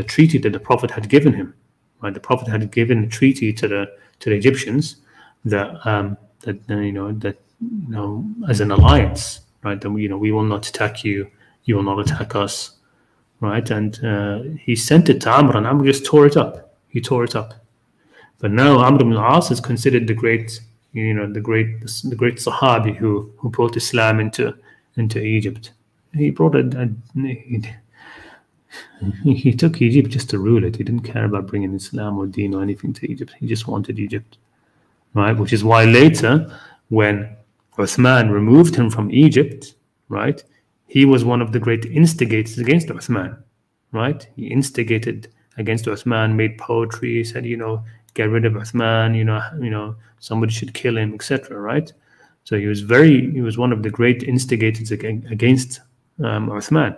treaty that the Prophet had given him. Right, the Prophet had given a treaty to the Egyptians that as an alliance, right? That we will not attack you, you will not attack us, right? And he sent it to Amr, and Amr just tore it up. He tore it up. But now Amr ibn al-As is considered the great Sahabi who brought Islam into Egypt. He brought he took Egypt just to rule it. He didn't care about bringing Islam or Deen or anything to Egypt. He just wanted Egypt, right? Which is why later, when Uthman removed him from Egypt, right, he was one of the great instigators against Uthman, right? He instigated against Uthman, made poetry, said, get rid of Uthman, somebody should kill him, etc., right? So he was one of the great instigators against Uthman.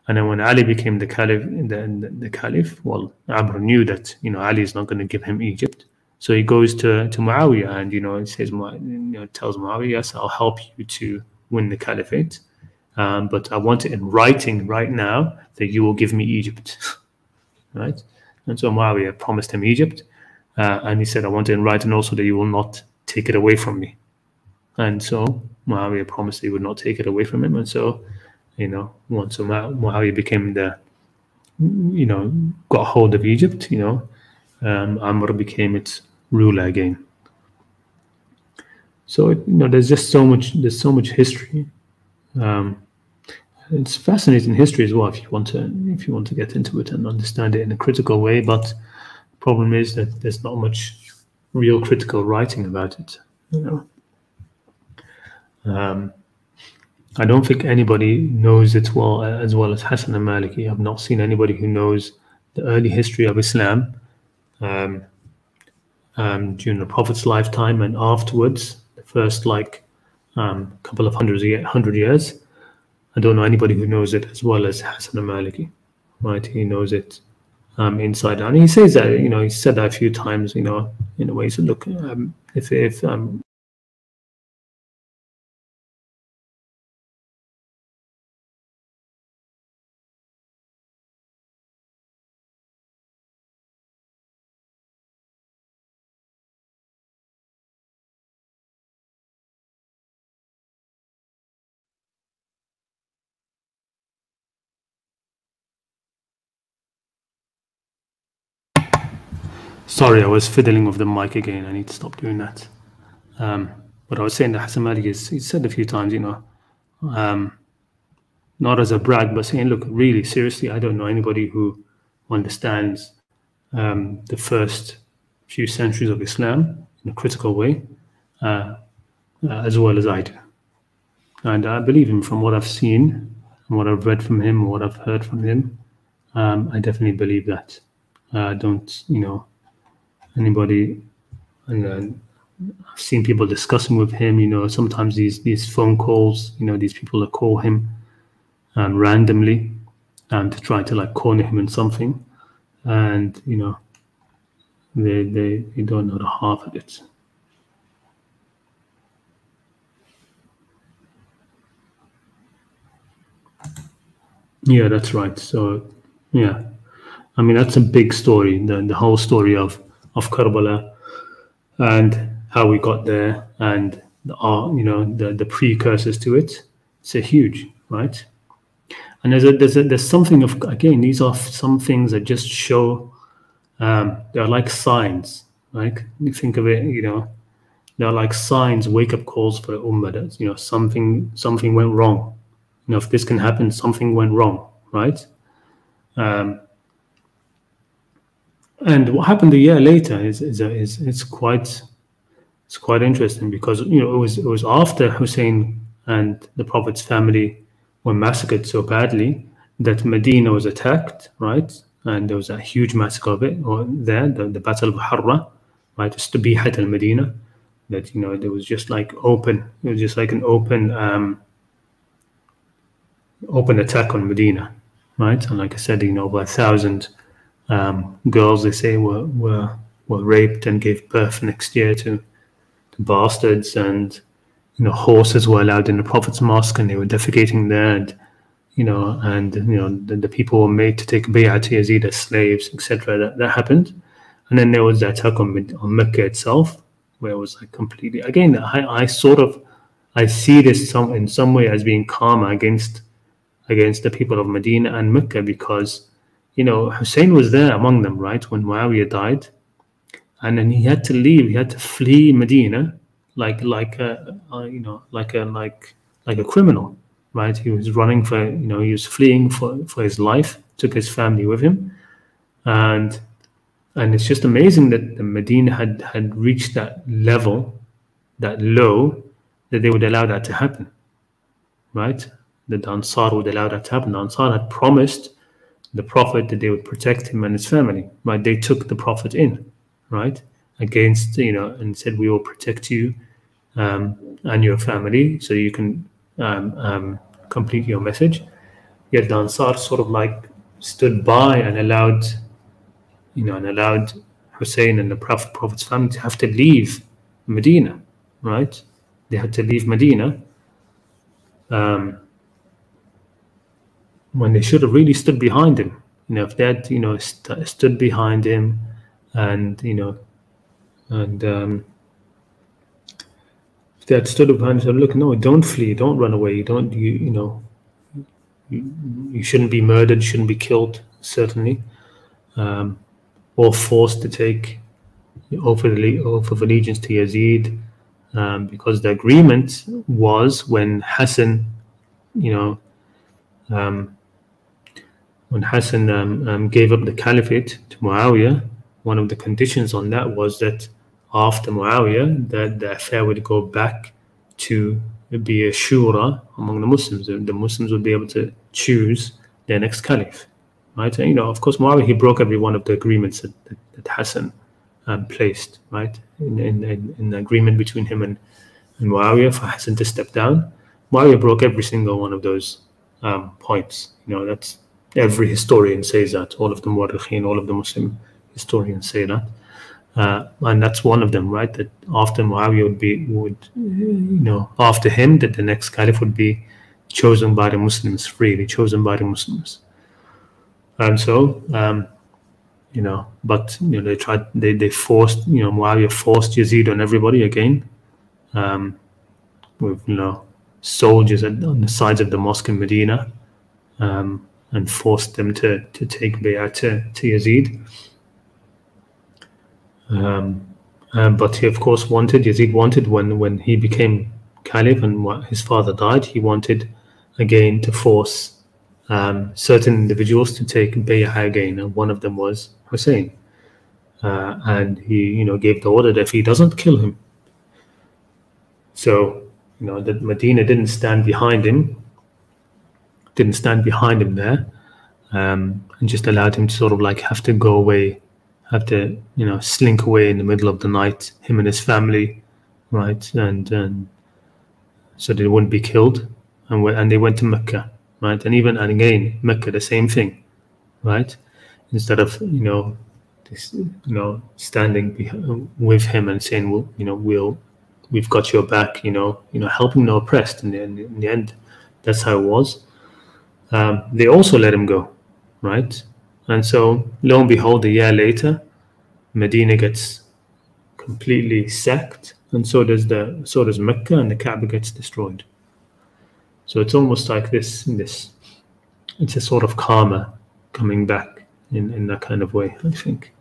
And then when Ali became the Caliph, well, Amr knew that Ali is not going to give him Egypt, so he goes to Muawiyah, and he says, tells Muawiyah, yes, I'll help you to win the Caliphate, but I want it in writing right now that you will give me Egypt, right? And so Muawiyah promised him Egypt, and he said, I want it in writing also that you will not take it away from me. And so Muawiyah promised he would not take it away from him, and so. Once Muawiyah became got hold of Egypt, Amr became its ruler again. So there's just so much history. It's fascinating history as well if you want to get into it and understand it in a critical way. But the problem is that there's not much real critical writing about it. I don't think anybody knows it as well as Hassan al-Maliki. I've not seen anybody who knows the early history of Islam during the Prophet's lifetime and afterwards, the first couple of hundred years. I don't know anybody who knows it as well as Hassan al-Maliki, right? He knows it inside out. And he says that, he said that a few times, in a way. So look, if Sorry, I was fiddling with the mic again. I need to stop doing that. But I was saying that Hassan Malik he said a few times, not as a brag, but saying, look, really, seriously, I don't know anybody who understands the first few centuries of Islam in a critical way as well as I do. And I believe him from what I've seen, and what I've read from him, and what I've heard from him. I definitely believe that. Don't, anybody, and I've seen people discussing with him. You know, sometimes these phone calls. You know, these people that call him randomly to try to like corner him in something, and you know, they don't know the half of it. Yeah, that's right. So yeah, I mean that's a big story. The whole story of Karbala and how we got there, and you know the precursors to it. It's a huge, right? And there's something of, again, these are some things that just show they're like signs. Like you think of it, you know, they're like signs, wake up calls for the ummah. That, you know, something went wrong. You know, if this can happen, something went wrong, right? And what happened a year later is quite interesting, because you know it was after Hussein and the Prophet's family were massacred so badly that Medina was attacked, right? And there was a huge massacre of it, or there, the Battle of Harra, right? Istubihat al-Medina, that, you know, there was just like open, it was just like an open attack on Medina, right? And like I said, you know, over 1,000 girls, they say, were raped and gave birth next year to bastards, and you know, horses were allowed in the Prophet's mosque, and they were defecating there, and you know, the people were made to take bay'ah to Yazid as slaves, etc. That happened, and then there was the attack on Mecca itself, where it was like completely. Again, I see this in some way as being karma against the people of Medina and Mecca, because you know Hussein was there among them, right, when Muawiyah died, and then he had to leave, he had to flee Medina like a criminal, right? He was running for, you know, he was fleeing for his life, took his family with him, and it's just amazing that the Medina had reached that level, that low, that they would allow that to happen, right? That the Ansar would allow that to happen. The Ansar had promised the Prophet that they would protect him and his family, right? They took the Prophet in, right, against, you know, and said, we will protect you and your family, so you can complete your message. Yet the Ansar sort of like stood by and allowed, you know, Hussein and the Prophet's family to have to leave Medina, right? They had to leave Medina when they should have really stood behind him. You know, if they had, you know, stood behind him, and you know, and if they had stood behind him and said, look, no, don't flee, don't run away, you know, you shouldn't be murdered, shouldn't be killed, certainly, or forced to take oath of allegiance to Yazid, because the agreement was when Hassan, you know, when Hassan gave up the caliphate to Muawiyah, one of the conditions on that was that after Muawiyah, that the affair would go back to be a shura among the Muslims. The Muslims would be able to choose their next caliph, right? And, you know, of course, Muawiyah, he broke every one of the agreements that Hassan placed, right? In the agreement between him and Muawiyah for Hassan to step down. Muawiyah broke every single one of those points. You know, that's, every historian says that. All of the muwarrikhin, all of the Muslim historians say that. And that's one of them, right? That after Muawiyah would, you know, after him, that the next caliph would be chosen by the Muslims, freely chosen by the Muslims. And so, you know, but you know, they forced, you know, Muawiyah forced Yazid on everybody again, with, you know, soldiers on the sides of the mosque in Medina, and forced them to take bay'ah to Yazid. But he, of course, Yazid wanted, when he became caliph and his father died, he wanted again to force certain individuals to take bay'ah again, and one of them was Hussein. And he, you know, gave the order that if he doesn't kill him, so, you know, that Medina didn't stand behind him there, and just allowed him to sort of like have to go away, have to, you know, slink away in the middle of the night, him and his family, right? And so they wouldn't be killed, and they went to Mecca, right? And again, Mecca, the same thing, right? Instead of standing with him and saying, well, we've got your back, helping the oppressed. In the end, that's how it was. They also let him go, right? And so, lo and behold, a year later, Medina gets completely sacked, and so does Mecca, and the Kaaba gets destroyed. So it's almost like this. It's a sort of karma coming back in that kind of way, I think.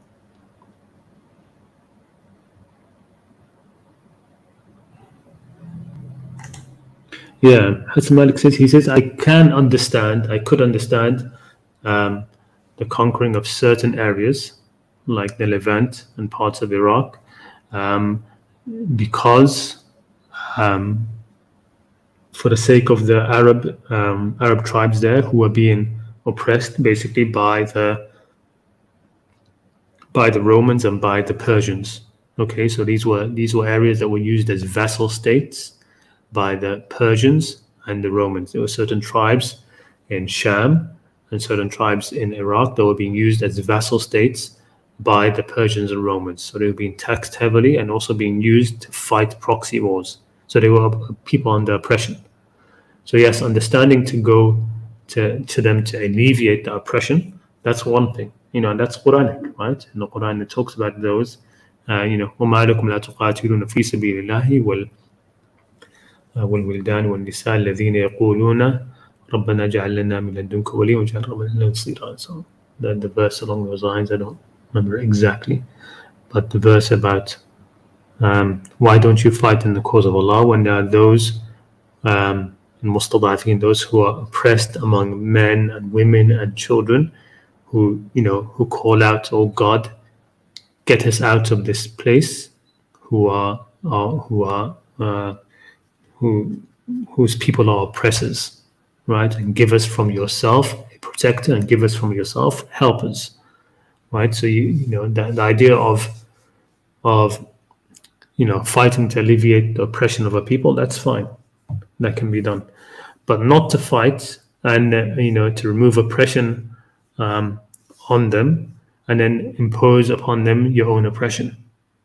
Yeah, Hassan Malik says, I could understand the conquering of certain areas like the Levant and parts of Iraq, because for the sake of the Arab tribes there who were being oppressed basically by the Romans and by the Persians. Okay, so these were areas that were used as vassal states by the Persians and the Romans. There were certain tribes in Sham and certain tribes in Iraq that were being used as vassal states by the Persians and Romans. So they were being taxed heavily and also being used to fight proxy wars. So they were people under oppression. So yes, understanding to go to them to alleviate the oppression, that's one thing. And that's Qur'anic, right? In the Qur'an it talks about those, وَمَا لَكُمْ لَا تُقَاتِلُونَ فِي سَبِيلِ اللَّهِ والولدان والنساء الذين يقولون ربنا اجعل لنا من لدنك وليا واجعل لنا نصيرا. So the verse along those lines, I don't remember exactly, but the verse about why don't you fight in the cause of Allah when there are those mustadafin, those who are oppressed among men and women and children, who call out, oh God, get us out of this place, whose people are oppressors, right? And give us from yourself a protector, and give us from yourself helpers, right? So the idea of fighting to alleviate the oppression of a people, that's fine, that can be done, but not to fight and to remove oppression on them and then impose upon them your own oppression,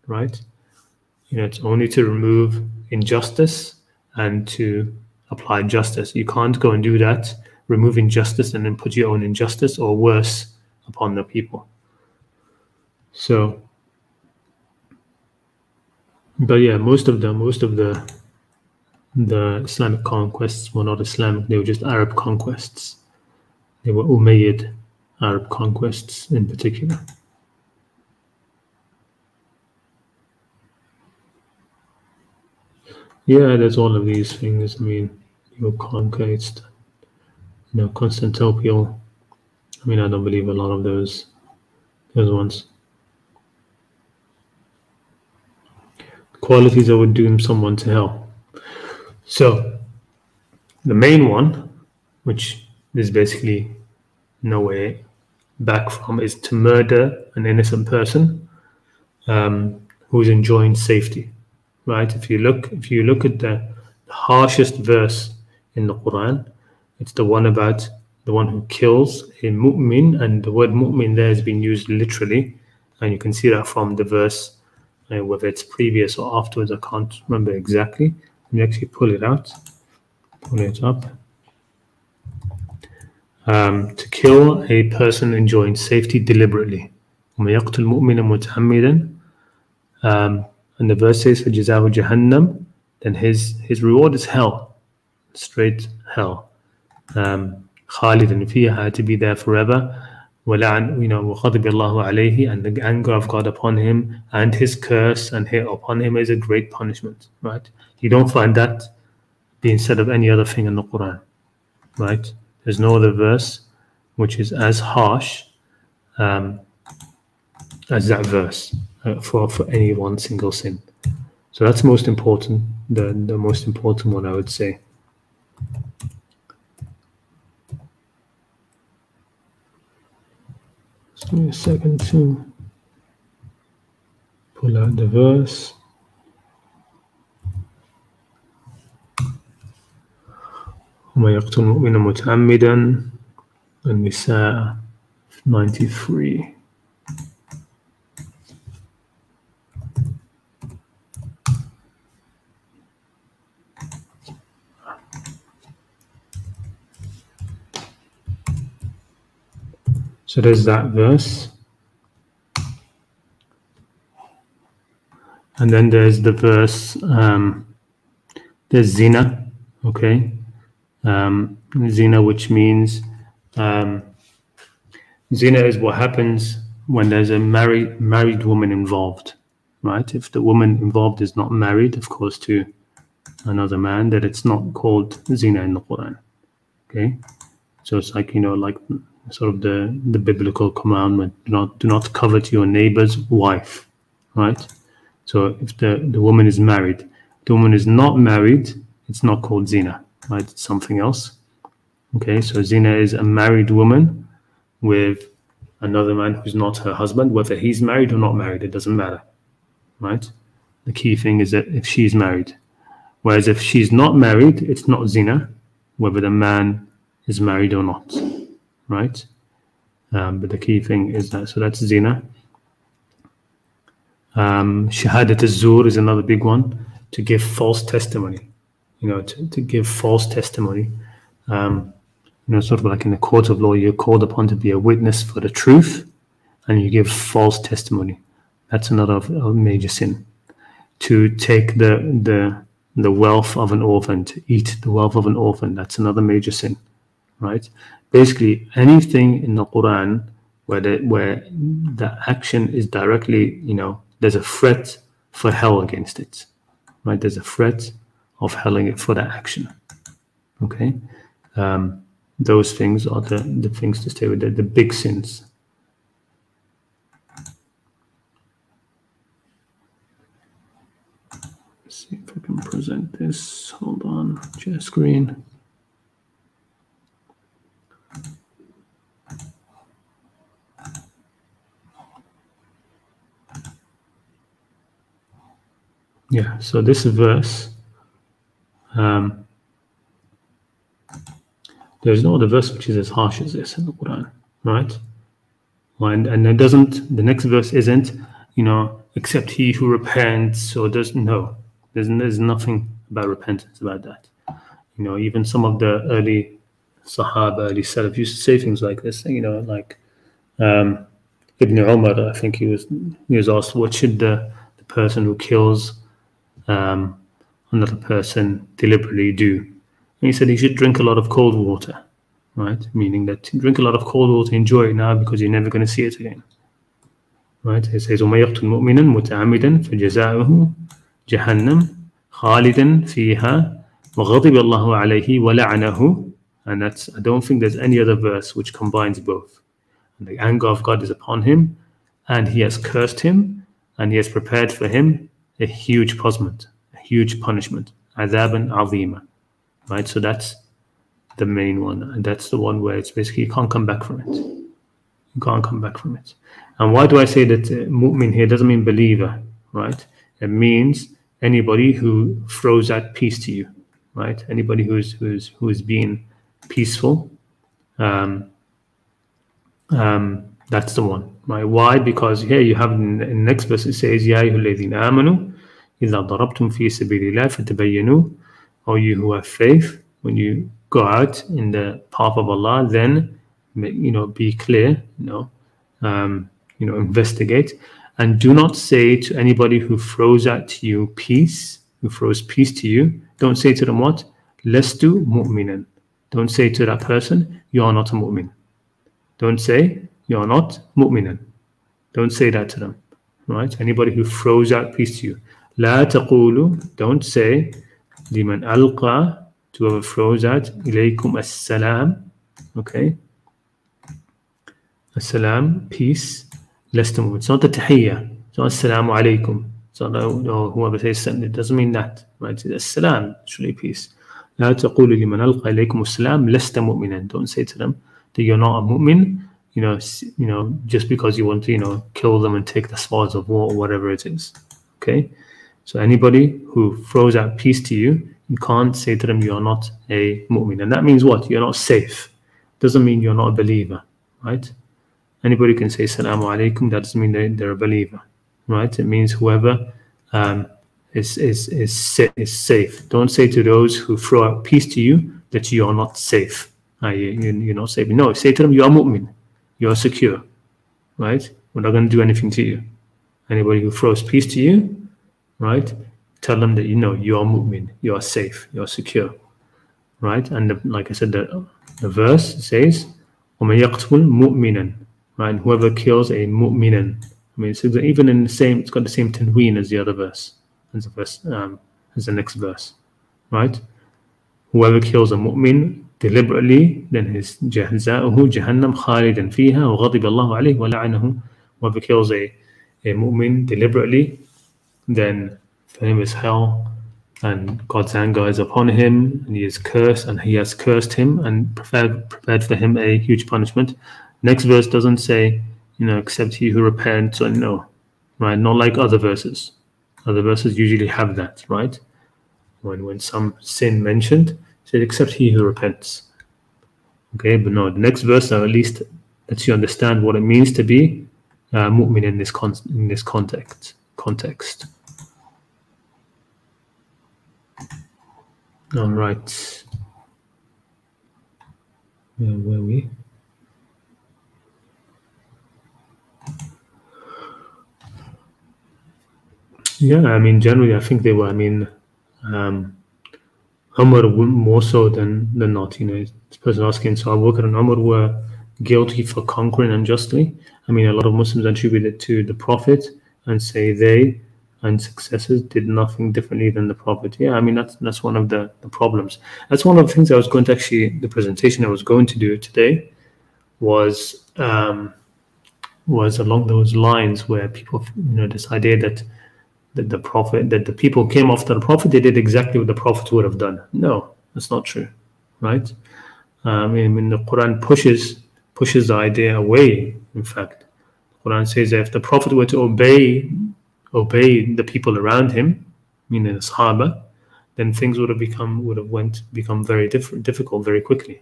right? It's only to remove injustice and to apply justice. You can't go and do that, remove injustice and then put your own injustice or worse upon the people. So, but yeah, most of the Islamic conquests were not Islamic; they were just Arab conquests. They were Umayyad Arab conquests in particular. Yeah, there's all of these things. I mean, your conquest, Constantinople. I mean, I don't believe a lot of those ones. Qualities that would doom someone to hell. So, the main one, which there's basically no way back from, is to murder an innocent person who's enjoying safety. Right? If you look at the harshest verse in the Quran, it's the one about the one who kills a mu'min, and the word mu'min there has been used literally, and you can see that from the verse, whether it's previous or afterwards, I can't remember exactly. Let me actually pull it up. To kill a person enjoying safety deliberately. وَمَن يَقْتُلْ مُؤْمِنًا مُتَعَمِّدًا, and the verse says, فَجَزَاهُ جَهَنَّمْ, then his reward is hell, straight hell. خَالِدًا فِيهَا, to be there forever. وَلَعَنْ وَغَضِبَ اللَّهُ عَلَيْهِ, and the anger of God upon him, and his curse and hate upon him is a great punishment. Right? You don't find that being said of any other thing in the Quran. Right? There's no other verse which is as harsh as that verse for any one single sin. So that's most important, the most important one, I would say. Just give me a second to... pull out the verse. ومن يقتل مؤمنا متعمدا النساء 93. So there's that verse. And then there's the verse, there's zina, okay? Zina, which means, zina is what happens when there's a married woman involved, right? If the woman involved is not married, of course, to another man, that it's not called zina in the Quran, okay? So it's like, like sort of the biblical commandment, do not covet your neighbor's wife, right? So if the woman is married, the woman is not married, it's not called zina, right? It's something else. Okay, so zina is a married woman with another man who's not her husband, whether he's married or not married, it doesn't matter, right? The key thing is that if she's married. Whereas if she's not married, it's not zina, whether the man is married or not, right? But the key thing is that, so that's zina. Shahadat az-zur is another big one, to give false testimony, to give false testimony. Sort of like in the court of law, you're called upon to be a witness for the truth, and you give false testimony. That's another major sin. To take the wealth of an orphan, to eat the wealth of an orphan, that's another major sin, right? Basically, anything in the Quran where the action is directly, there's a threat for hell against it, right? There's a threat of hell for that action, okay? Those things are the things to stay with, the big sins. Let's see if I can present this. Hold on, share screen. Yeah, so this verse, there's no other verse which is as harsh as this in the Quran, right? And it doesn't, the next verse isn't, except he who repents, or there's nothing about repentance about that. Even some of the early Sahaba, early Salaf used to say things like this, like Ibn Umar, I think he was asked, what should the person who kills another person deliberately do? And he said he should drink a lot of cold water, right? Meaning that drink a lot of cold water, enjoy it now because you're never going to see it again, right? He says, وَمَن يَقْتُلْ مُؤْمِنًا مُتَعَمِّدًا فَجَزَاؤُهُ جَهَنَّمُ خَالِدًا فِيهَا وَغَضِبَ اللَّهُ عَلَيْهِ وَلَعَنَهُ. And I don't think there's any other verse which combines both. And the anger of God is upon him, and he has cursed him, and he has prepared for him a huge punishment, عَذَابًا عَظِيمًا. Right, so that's the main one, and that's the one where it's basically you can't come back from it. You can't come back from it. And why do I say that mu'min here doesn't mean believer, right? It means anybody who throws out peace to you, right? Anybody who's being peaceful. That's the one, right? Why? Because here you have in the next verse it says, Ya ayyuhalladhina amanu idha darabtum fi sabilillah fatabayyanu. Or you who have faith, when you go out in the path of Allah, then be clear, investigate, and do not say to anybody who throws out to you peace, who throws peace to you, don't say to them what? Lestu mu'minan. Don't say to that person, you are not a mu'min. Don't say you are not mu'minan. Don't say that to them, right? Anybody who throws out peace to you. La taqulu, don't say liman alqa, to whoever throws out ilaykum as-salam, okay? As-salam, peace, lestum. It's not the tahiyya, it's not as-salamu alaykum. So no, whoever says it doesn't mean that, right? It's as-salam, actually peace. La taqulu liman alqa ilaykum as-salam lasta mu'minan. Don't say to them that you're not a mu'min, just because you want to, kill them and take the spoils of war or whatever it is, okay? So anybody who throws out peace to you, You can't say to them, you are not a mu'min. And that means what? You're not safe. Doesn't mean you're not a believer, right? Anybody can say Assalamu alaikum, that doesn't mean they're a believer, right? It means whoever is safe. Don't say to those who throw out peace to you that you are not safe. You're not safe. No, say to them, you are mu'min. You are secure, right? We're not going to do anything to you. Anybody who throws peace to you, right? Tell them that you are mu'min. You are safe. You are secure, right? And like I said, the verse says, وَمَن يَقْتُلْ مُؤْمِنًا, right? Whoever kills a mu'minan. I mean, it's even in the same, it's got the same tanween as the other verse, as the next verse, right? Whoever kills a mu'min deliberately, then his jahza'uhu jahannam khalidan fiha wa ghadiba Allahu alayhi wa la'anahu. Whoever kills a mu'min deliberately, then for him is hell, and God's anger is upon him, and he is cursed, and he has cursed him and prepared for him a huge punishment. Next verse doesn't say, except he who repents, or no, right? Not like other verses. Other verses usually have that, right? When some sin mentioned, it said except he who repents. Okay, but no, the next verse at least lets you understand what it means to be mu'min in this context. All right. Where were we? Yeah, I mean, generally, I think they were. I mean, Umar more so than not. This person asking, so Abu Bakr and Umar were guilty for conquering unjustly. I mean, a lot of Muslims attribute it to the Prophet and say they and successors did nothing differently than the Prophet. Yeah, I mean, that's one of the problems. That's one of the things I was going to the presentation I was going to do today was along those lines where people, this idea that the Prophet, that the people came after the Prophet, they did exactly what the Prophet would have done. No, that's not true, right? I mean, the Quran pushes the idea away. In fact, the Quran says that if the Prophet were to obey the people around him, meaning the Sahaba, then things would have become very difficult very quickly.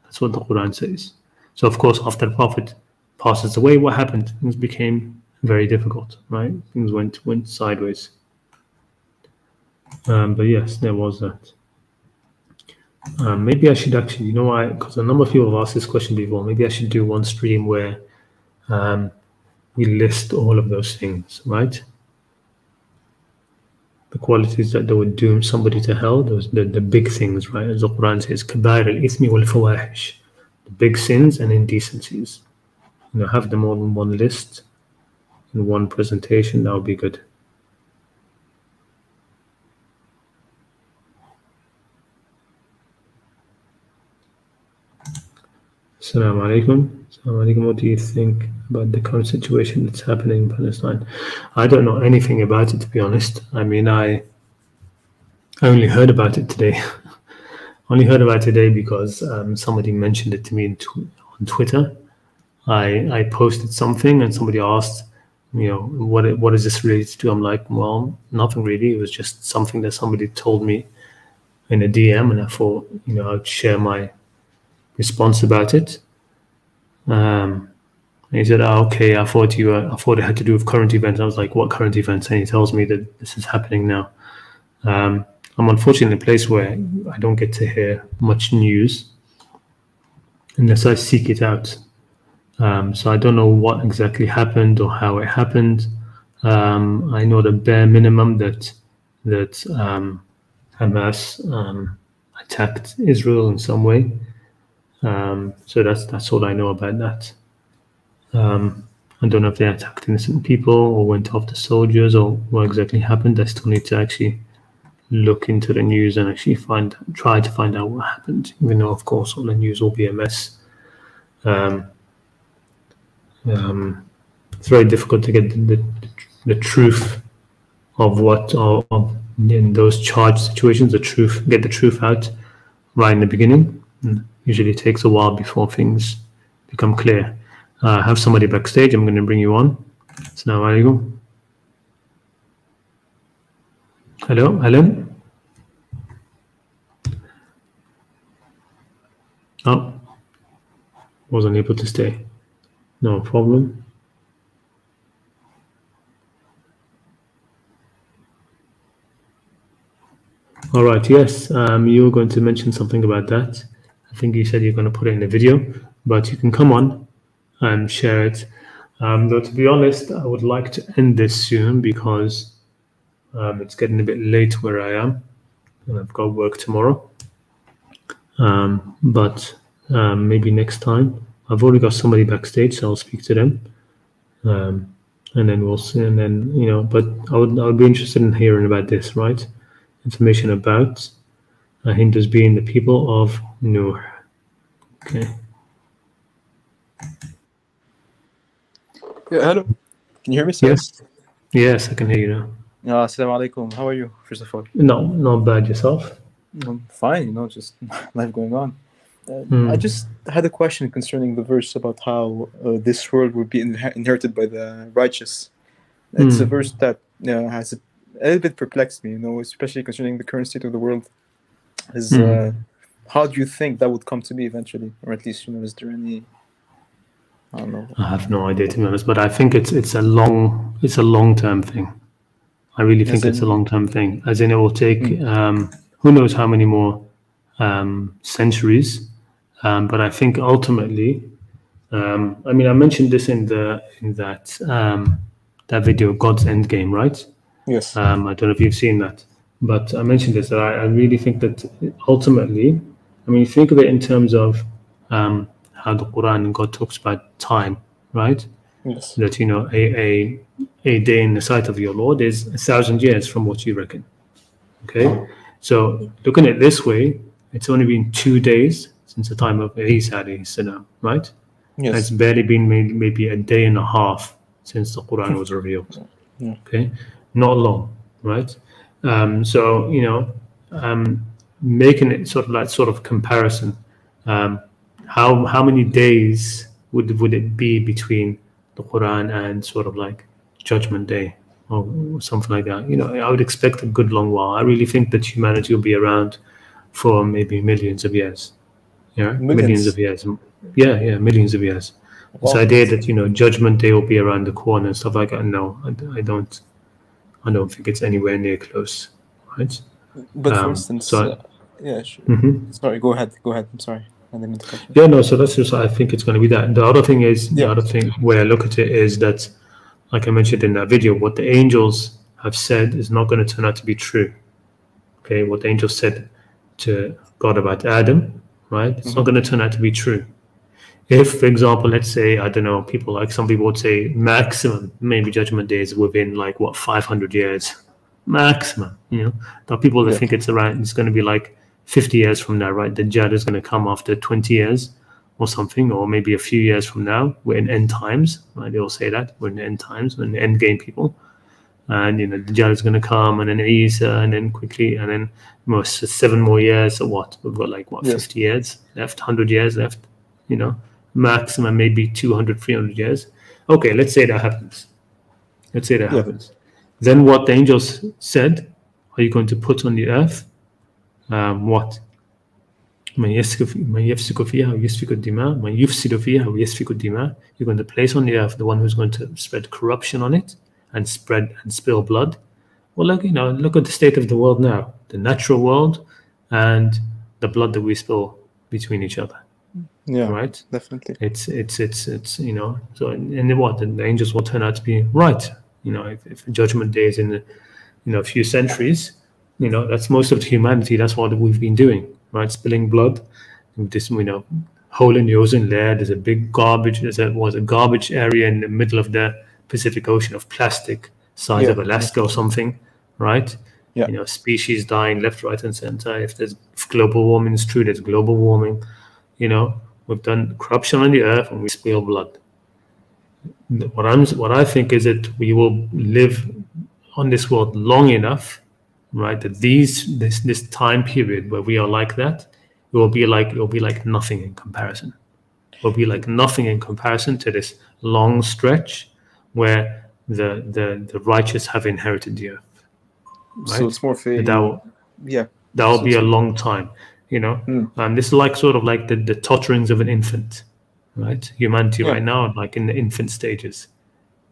That's what the Quran says. So of course, after the Prophet passes away, what happened? Things became very difficult, right? Things went sideways. But yes, there was that. Maybe I should actually, because a number of people have asked this question before, maybe I should do one stream where we list all of those things, right? The qualities that would doom somebody to hell, those the big things, right? As the Quran says, kabair al-ithmi wal-fawahish, the big sins and indecencies. Have them all in one list, in one presentation, that would be good. Assalamu alaikum. What do you think about the current situation that's happening in Palestine? I don't know anything about it, to be honest. I mean, I only heard about it today. Only heard about it today because somebody mentioned it to me on Twitter. I posted something and somebody asked, what is this related to? I'm like, well, nothing really. It was just something that somebody told me in a DM, and I thought, I'd share my response about it. He said, okay, I thought it had to do with current events. I was like, what current events? And he tells me that this is happening now. I'm unfortunately in a place where I don't get to hear much news unless I seek it out. So I don't know what exactly happened or how it happened. I know the bare minimum that Hamas attacked Israel in some way. So that's all I know about that. I don't know if they attacked innocent people or went after soldiers or what exactly happened. I still need to actually look into the news and actually try to find out what happened, even though of course all the news will be a mess. It's very difficult to get the truth of what in those charged situations, get the truth out right in the beginning. Usually it takes a while before things become clear. I have somebody backstage. I'm going to bring you on. Assalamu alaikum. Hello, Alan. Oh, wasn't able to stay. No problem. All right. Yes, you were going to mention something about that. I think you said you're going to put it in a video, but you can come on and share it. Though to be honest, I would like to end this soon because it's getting a bit late where I am, and I've got work tomorrow. But maybe next time. I've already got somebody backstage, so I'll speak to them, and then we'll see. And then but I would be interested in hearing about this, right? Information about Hindus being the people of Nur. Okay. Yeah, hello. Can you hear me, sir? Yes. Yes, I can hear you now. Assalamu alaikum. How are you, first of all? No, not bad. Yourself? I'm fine, just life going on. I just had a question concerning the verse about how this world would be inherited by the righteous. It's a verse that has a little bit perplexed me, especially concerning the current state of the world. How do you think that would come to be eventually, or at least is there any? I don't know. I have no idea, to be honest, but I think it's a long-term thing. I really think it's a long-term thing, as in it will take who knows how many more centuries, but I think ultimately, I mentioned this in that video, God's Endgame, right? Yes. I don't know if you've seen that, but I mentioned this, that I really think that ultimately, think of it in terms of how the Qur'an and God talks about time, right? Yes. That a day in the sight of your Lord is 1,000 years from what you reckon. Okay, so looking at it this way, it's only been 2 days since the time of Isa alayhi salam, right? Yes. It's barely been maybe a day and a half since the Qur'an was revealed. Yeah. Okay, not long, right? So making it sort of comparison, how many days would it be between the Quran and sort of like Judgment Day or something like that? I would expect a good long while. I really think that humanity will be around for maybe millions of years. Yeah, millions of years. Yeah, millions of years. Wow. This idea that Judgment Day will be around the corner and stuff like that. No, I don't think it's anywhere near close, right? But for instance, yeah, sure. Sorry, go ahead. I'm sorry. Yeah, no, so that's just, I think it's going to be that. The other thing is, the other thing where I look at it is that, like I mentioned in that video, what the angels have said is not going to turn out to be true. Okay, what the angels said to God about Adam, right? It's not going to turn out to be true. If, for example, let's say, I don't know, some people would say maximum, maybe Judgment Day is within 500 years, maximum, There are people that think it's going to be 50 years from now, right? The Dajjal is going to come after 20 years or something, or maybe a few years from now. We're in end times, right? They all say that. We're in the end times, we're in the end game people. And, the Dajjal is going to come, and then Isa, and then quickly, and then 7 more years, or what? We've got 50 years left, 100 years left, maximum maybe 200, 300 years. Okay, let's say that happens. Happens. Then what the angels said, are you going to put on the earth? What? من يفسك فيها ويسفك الدماء من يفسد فيها ويسفك الدماء. You're going to place on the earth the one who's going to spread corruption on it and spill blood. Well, look at the state of the world now, the natural world and the blood that we spill between each other. Yeah, right. Definitely. It's so and what the angels will turn out to be right. If Judgment Day is in a few centuries. That's most of humanity. That's what we've been doing, right? Spilling blood. This, hole in the ozone layer. There's a big garbage. There was a garbage area in the middle of the Pacific Ocean of plastic, size of Alaska or something, right? Yeah. Species dying left, right, and center. If global warming is true, there's global warming. We've done corruption on the earth and we spill blood. What I think is that we will live on this world long enough, right, that this time period where we are like that, it will be like nothing in comparison. It will be like nothing in comparison to this long stretch where the righteous have inherited the earth. Right? So it's more for that will be a long time. you know. This is like sort of like the totterings of an infant, right? Humanity right now, like in the infant stages.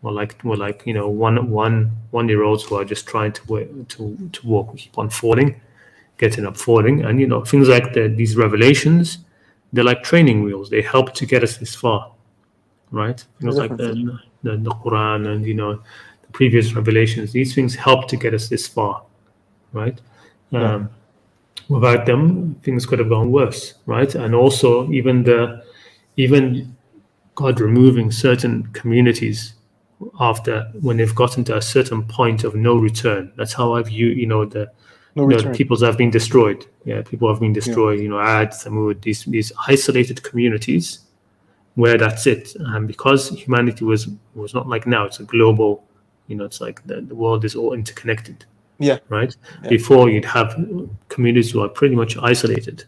We're like you know, one-year-olds who are just trying to walk. We keep on falling, getting up, falling, and you know, things like these revelations, they're like training wheels. They help to get us this far, right? Things like the Qur'an and, you know, the previous revelations. These things help to get us this far, right? Without them, things could have gone worse, right? And also, even God removing certain communities after when they've gotten to a certain point of no return. That's how I view, you know, the peoples have been destroyed. Yeah, people have been destroyed. You know, Ad, Thamud, these isolated communities where that's it. And because humanity was not like now, it's a global, you know, it's like the world is all interconnected. Yeah. Right. Yeah. Before you'd have communities who are pretty much isolated,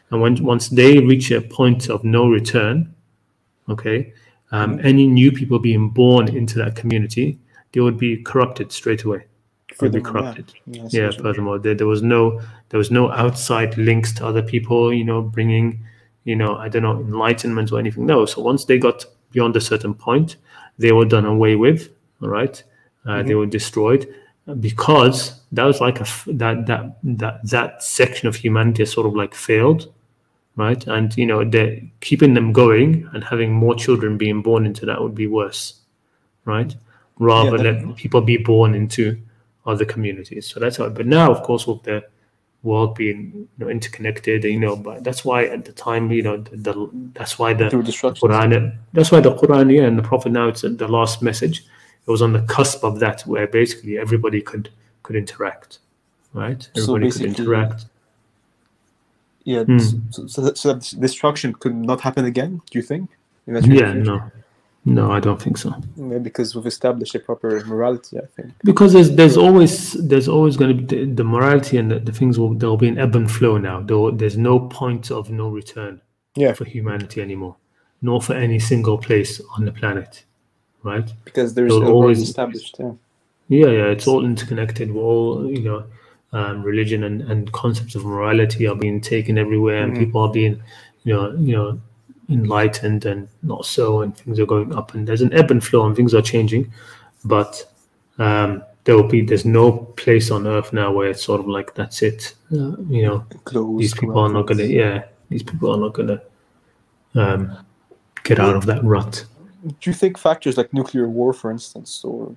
and once they reach a point of no return, okay, any new people being born into that community, they would be corrupted straight away. They'd be corrupted. Yeah. Furthermore, there was no outside links to other people, you know, bringing, you know, I don't know, enlightenment or anything. No. So once they got beyond a certain point, they were done away with. All right. They were destroyed. Because that was like that section of humanity has sort of like failed, right? And you know, they're keeping them going and having more children being born into that would be worse, right? Rather let people be born into other communities. So that's how. But now, of course, with the world being, you know, interconnected, you know, but that's why at the time, you know, that's why the Qur'an, and the Prophet, now it's the last message. It was on the cusp of that, where basically everybody could interact, right? Everybody could interact. Yeah. So that destruction could not happen again. Do you think? No, I don't think so. Maybe because we've established a proper morality, I think. Because there's always going to be the morality, and the things there'll be an ebb and flow now. There's no point of no return for humanity anymore, nor for any single place on the planet. Right, because there's always established. It's all interconnected. We're all, you know, religion and concepts of morality are being taken everywhere, and people are being, you know, enlightened and not so, and things are going up, and there's an ebb and flow, and things are changing. But there's no place on earth now where it's sort of like that's it. You know, these people are not gonna. These people are not gonna get out of that rut. Do you think factors like nuclear war, for instance, or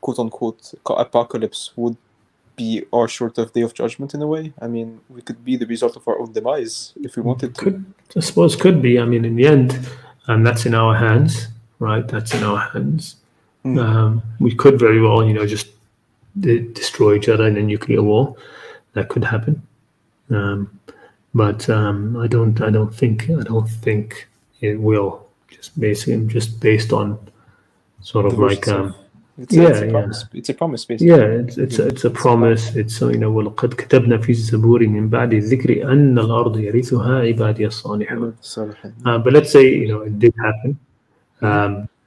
quote-unquote apocalypse would be our sort of day of judgment in a way? I mean, we could be the result of our own demise if we wanted to. I suppose could be. I mean, in the end, that's in our hands, right? That's in our hands. We could very well, you know, just destroy each other in a nuclear war. That could happen. But I don't think it will. Just based on sort of like it's a promise basically. It's a promise. It's, you know, وَلَقَدْ كَتَبْنَا فِي الزَّبُورِ مِنْ بَعْدِ الذِّكْرِ أَنَّ الْأَرْضَ يَرِثُهَا عِبَادِيَ الصَّالِحُونَ. But let's say, you know, it did happen.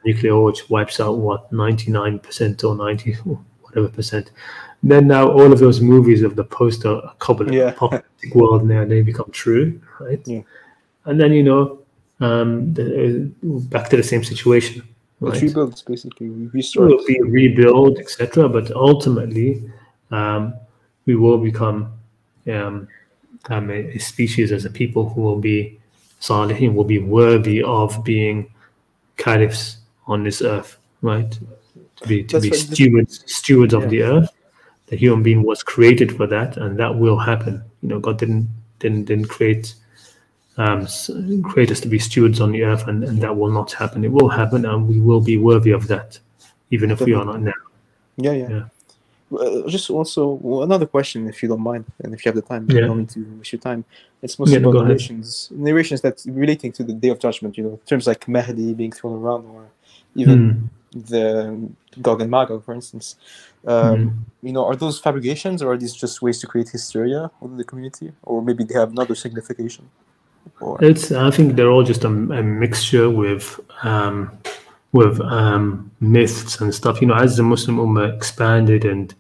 Nuclear war, which wipes out 99% or 90 whatever percent. Then now all of those movies of the post-apocalyptic world now, they become true, right? And then, you know, back to the same situation. Right? It rebuilds, basically. It will be rebuild, etc. But ultimately, we will become a species, as a people who will be salihin, will be worthy of being caliphs on this earth, right? To be stewards of the earth. The human being was created for that, and that will happen. You know, God didn't create us to be stewards on the earth, and that will not happen. It will happen, and we will be worthy of that, even if we are not now. Just also another question, if you don't mind, and if you have the time, you don't need to waste your time. It's mostly about narrations that relating to the Day of Judgment. You know, terms like Mahdi being thrown around, or even the Gog and Magog, for instance. You know, are those fabrications, or are these just ways to create hysteria within the community, or maybe they have another signification? I think they're all just a mixture with myths and stuff. You know, as the Muslim Ummah expanded and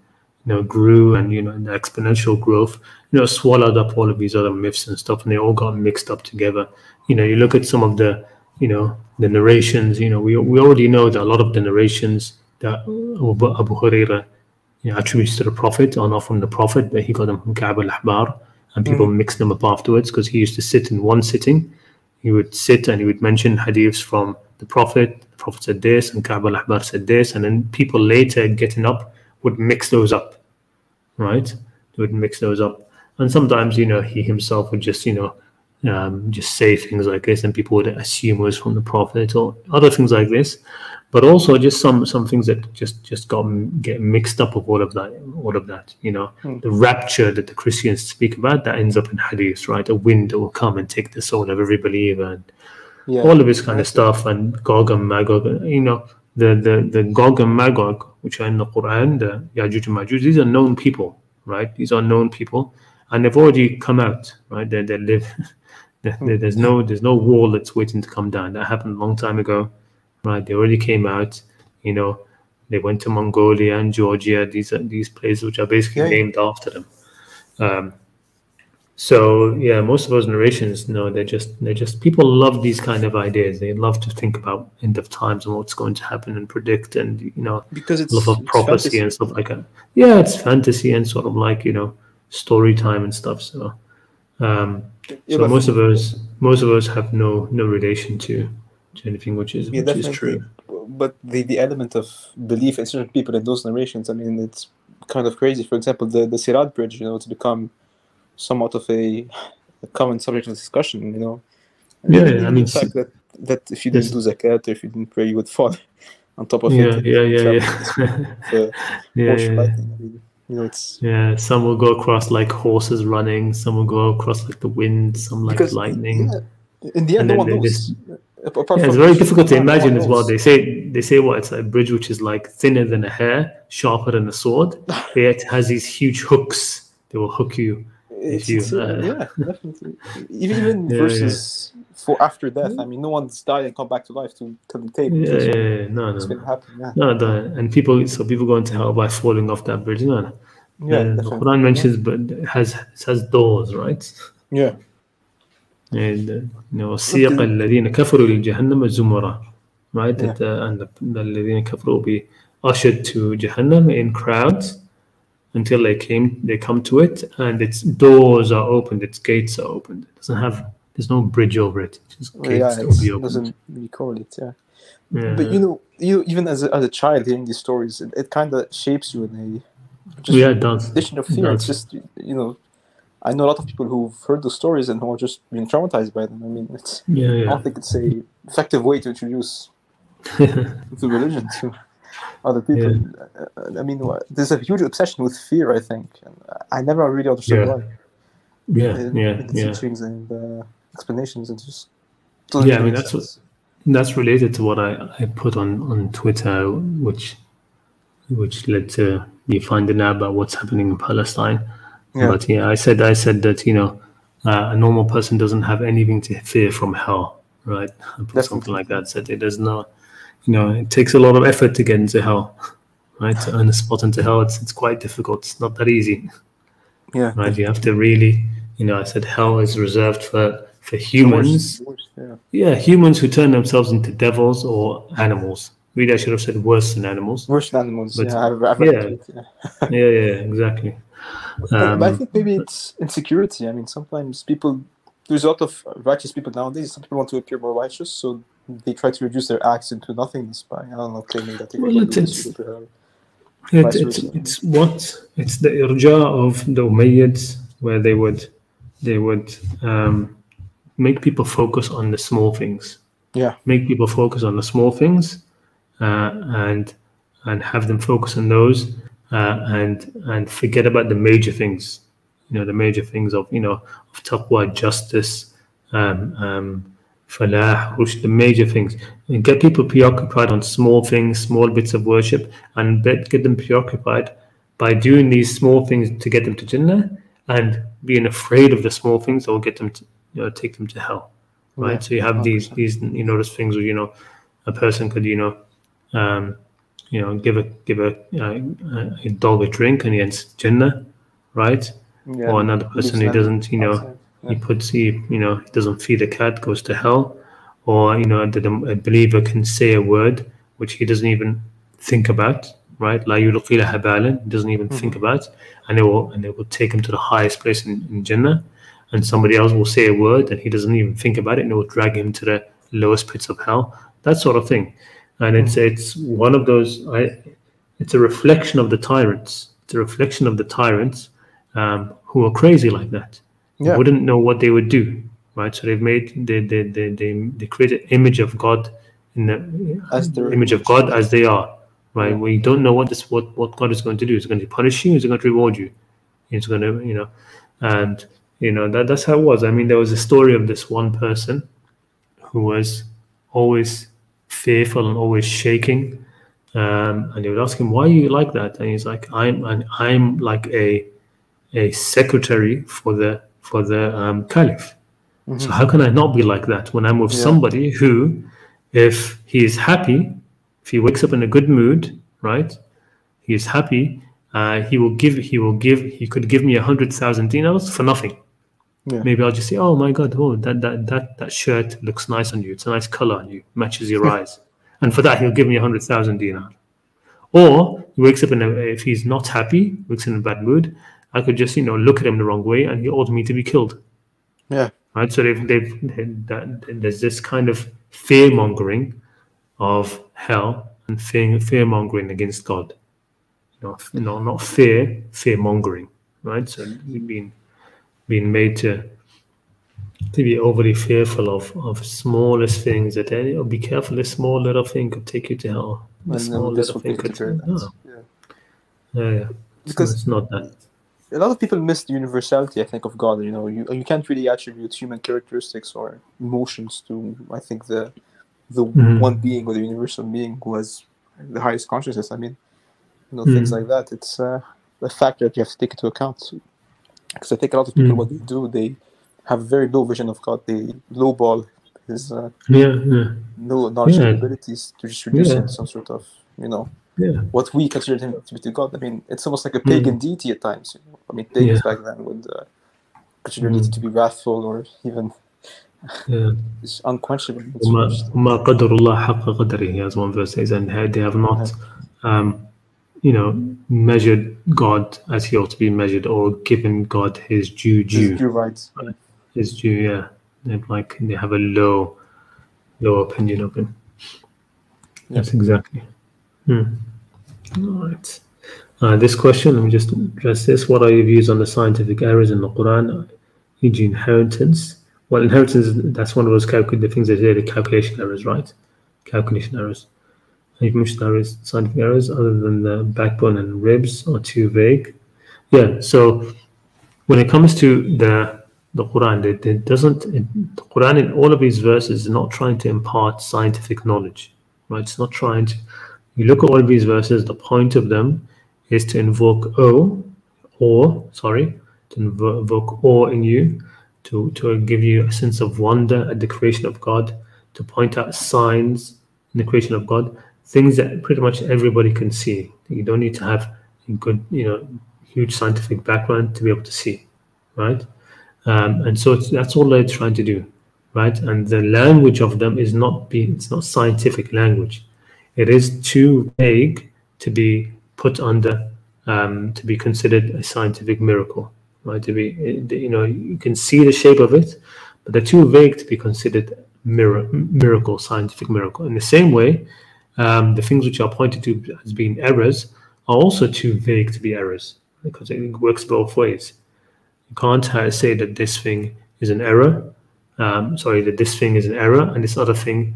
grew, and the exponential growth, swallowed up all of these other myths and stuff, and they all got mixed up together. You look at some of the the narrations. We already know that a lot of the narrations that Abu Hurairah attributes to the Prophet are not from the Prophet, but he got them from Ka'b al-Ahbar, and people mixed them up afterwards, because he used to sit in one sitting. He would sit and he would mention hadiths from the Prophet. The Prophet said this, and Ka'b al-Ahbar said this, and then people later getting up would mix those up, right? They would mix those up, and sometimes he himself would just just say things like this, and people would assume it was from the Prophet or other things like this. But also just some things that just get mixed up with all of that. The rapture that the Christians speak about, that ends up in hadith, right? A wind that will come and take the soul of every believer, and all of this kind of stuff, and Gog and Magog. The Gog and Magog, which are in the Qur'an, the Ya'juj and Ma'juj, these are known people, right? These are known people, and they've already come out, right? They live. There's no wall that's waiting to come down. That happened a long time ago, right? They already came out. They went to Mongolia and Georgia. These places which are basically named after them. So yeah, most of those narrations, they're just people love these kind of ideas. They love to think about end of times and what's going to happen and predict, and because it's love of prophecy fantasy and stuff like that. Yeah, it's fantasy and sort of like story time and stuff. So so most of us have no relation to anything which is true. But the element of belief in certain people in those narrations, I mean, it's kind of crazy. For example, the Sirat bridge, it's become somewhat of a common subject of discussion. And I mean, the fact that if you didn't do zakat, or if you didn't pray, you would fall on top of it. It's some will go across like horses running, some will go across like the wind, some like lightning. In the end, no one knows. It's very difficult to imagine as well. They say what, it's a bridge which is like thinner than a hair, sharper than a sword, but yet it has these huge hooks. They will hook you if you. Yeah, definitely. Even versus for after death. I mean, no one's died and come back to life to tell the tape. No. It's going to happen. Yeah. No, and people go into hell by falling off that bridge. No. The Quran mentions, but it has doors, right? Yeah. And سيق الذين كفروا لجهنم زمرا, right? And the الذين كفروا will be ushered to Jahannam in crowds until they come to it, and its doors are opened, its gates are opened. It doesn't have, there's no bridge over it. It's just gates that will be opened. Doesn't record it, But you even as a child hearing these stories, it kind of shapes you in it does. Condition of fear. It's just I know a lot of people who've heard the stories and who are just being traumatized by them. I mean, it's I don't think it's a effective way to introduce to religion to other people. I mean, there's a huge obsession with fear, I think, and I never really understood why. The teachings and the explanations, and just I mean that's related to what I put on Twitter, which led to me finding out about what's happening in Palestine. But I said that a normal person doesn't have anything to fear from hell, right? I put something like that. Said it does not, it takes a lot of effort to get into hell, right? To earn a spot into hell, it's quite difficult. It's not that easy. Yeah. Right. You have to really, I said hell is reserved for humans. Humans who turn themselves into devils or animals. Really, I should have said worse than animals. Worse than animals. But, I've read it. Exactly. But I think maybe it's insecurity. I mean, sometimes there's a lot of righteous people nowadays. Some people want to appear more righteous, so they try to reduce their acts into nothingness by, claiming that they it's the irja of the Umayyads, where they would make people focus on the small things. Make people focus on the small things, and have them focus on those. And forget about the major things, the major things of of taqwa, justice, falah, rushd, the major things, and get people preoccupied on small things, small bits of worship, and get them preoccupied by doing these small things to get them to Jannah, and being afraid of the small things that will get them to take them to hell, right? So you have these those things where a person could give a dog a drink and he ends Jannah, right? Yeah, Or another person who doesn't, outside. he puts he doesn't feed a cat, goes to hell. Or a believer can say a word which he doesn't even think about, right? La yulqi laha balan, doesn't even think about, and it will take him to the highest place in Jannah. And somebody else will say a word and he doesn't even think about it, and it will drag him to the lowest pits of hell. That sort of thing. And it's one of those. It's a reflection of the tyrants. It's a reflection of the tyrants who are crazy like that. Yeah. Wouldn't know what they would do, right? So they create an image of God in the image of God as they are, right? Yeah. We don't know what God is going to do. Is it going to punish you? Is it going to reward you? It's going to, and that's how it was. I mean, there was a story of this one person who was always fearful and always shaking, and they would ask him, "Why are you like that?" And he's like, "I'm like a secretary for the Caliph. So how can I not be like that when I'm with somebody who, if he is happy, if he wakes up in a good mood, right? He is happy. He could give me 100,000 dinars for nothing. Yeah. Maybe I'll just say, oh my God, that shirt looks nice on you. It's a nice color on you, matches your eyes. And for that, he'll give me 100,000 dinars. Or he wakes up if he's not happy, wakes in a bad mood, I could just, look at him the wrong way and he ordered me to be killed. Yeah. Right. So there's this kind of fear mongering of hell and fear mongering against God. Not fear mongering. Right. So being made to be overly fearful of smallest things. That be careful, this small little thing could take you to hell. This will take you to paradise. Yeah. Because so it's not that. A lot of people miss the universality, I think, of God. You can't really attribute human characteristics or emotions to, I think, the one being or the universal being who has the highest consciousness. I mean, things like that. It's a factor that you have to take into account. Because I think a lot of people, what they do, they have a very low vision of God. They lowball his no knowledge and abilities to just reduce him to some sort of, what we consider him to be to God. I mean, it's almost like a pagan deity at times. I mean, pagans back then would consider deity to be wrathful or even it's unquenchable. وَمَا قَدَرُ اللَّهَ حَقَّ قَدَرِهِ, as one verse says, and they have not, measured God as he ought to be measured, or given God his due. His due rights. His due, they have a low opinion of him. That's exactly. All right. This question, let me just address this. What are your views on the scientific errors in the Quran, e.g. inheritance? Well, inheritance, that's one of those the things they say, the calculation errors, right? Calculation errors. Scientific errors other than the backbone and ribs are too vague. Yeah, so when it comes to the Quran, the Quran in all of these verses is not trying to impart scientific knowledge, right? It's not trying to. You look at all of these verses, the point of them is to invoke awe in you, to give you a sense of wonder at the creation of God, to point out signs in the creation of God, things that pretty much everybody can see. You don't need to have a good, huge scientific background to be able to see, right? And so that's all they're trying to do, right? And the language of them is it's not scientific language. It is too vague to be put under, to be considered a scientific miracle, right? To be, you can see the shape of it, but they're too vague to be considered miracle, scientific miracle. In the same way, the things which are pointed to as being errors are also too vague to be errors, because it works both ways. You can't say that this thing is an error, that this thing is an error, and this other thing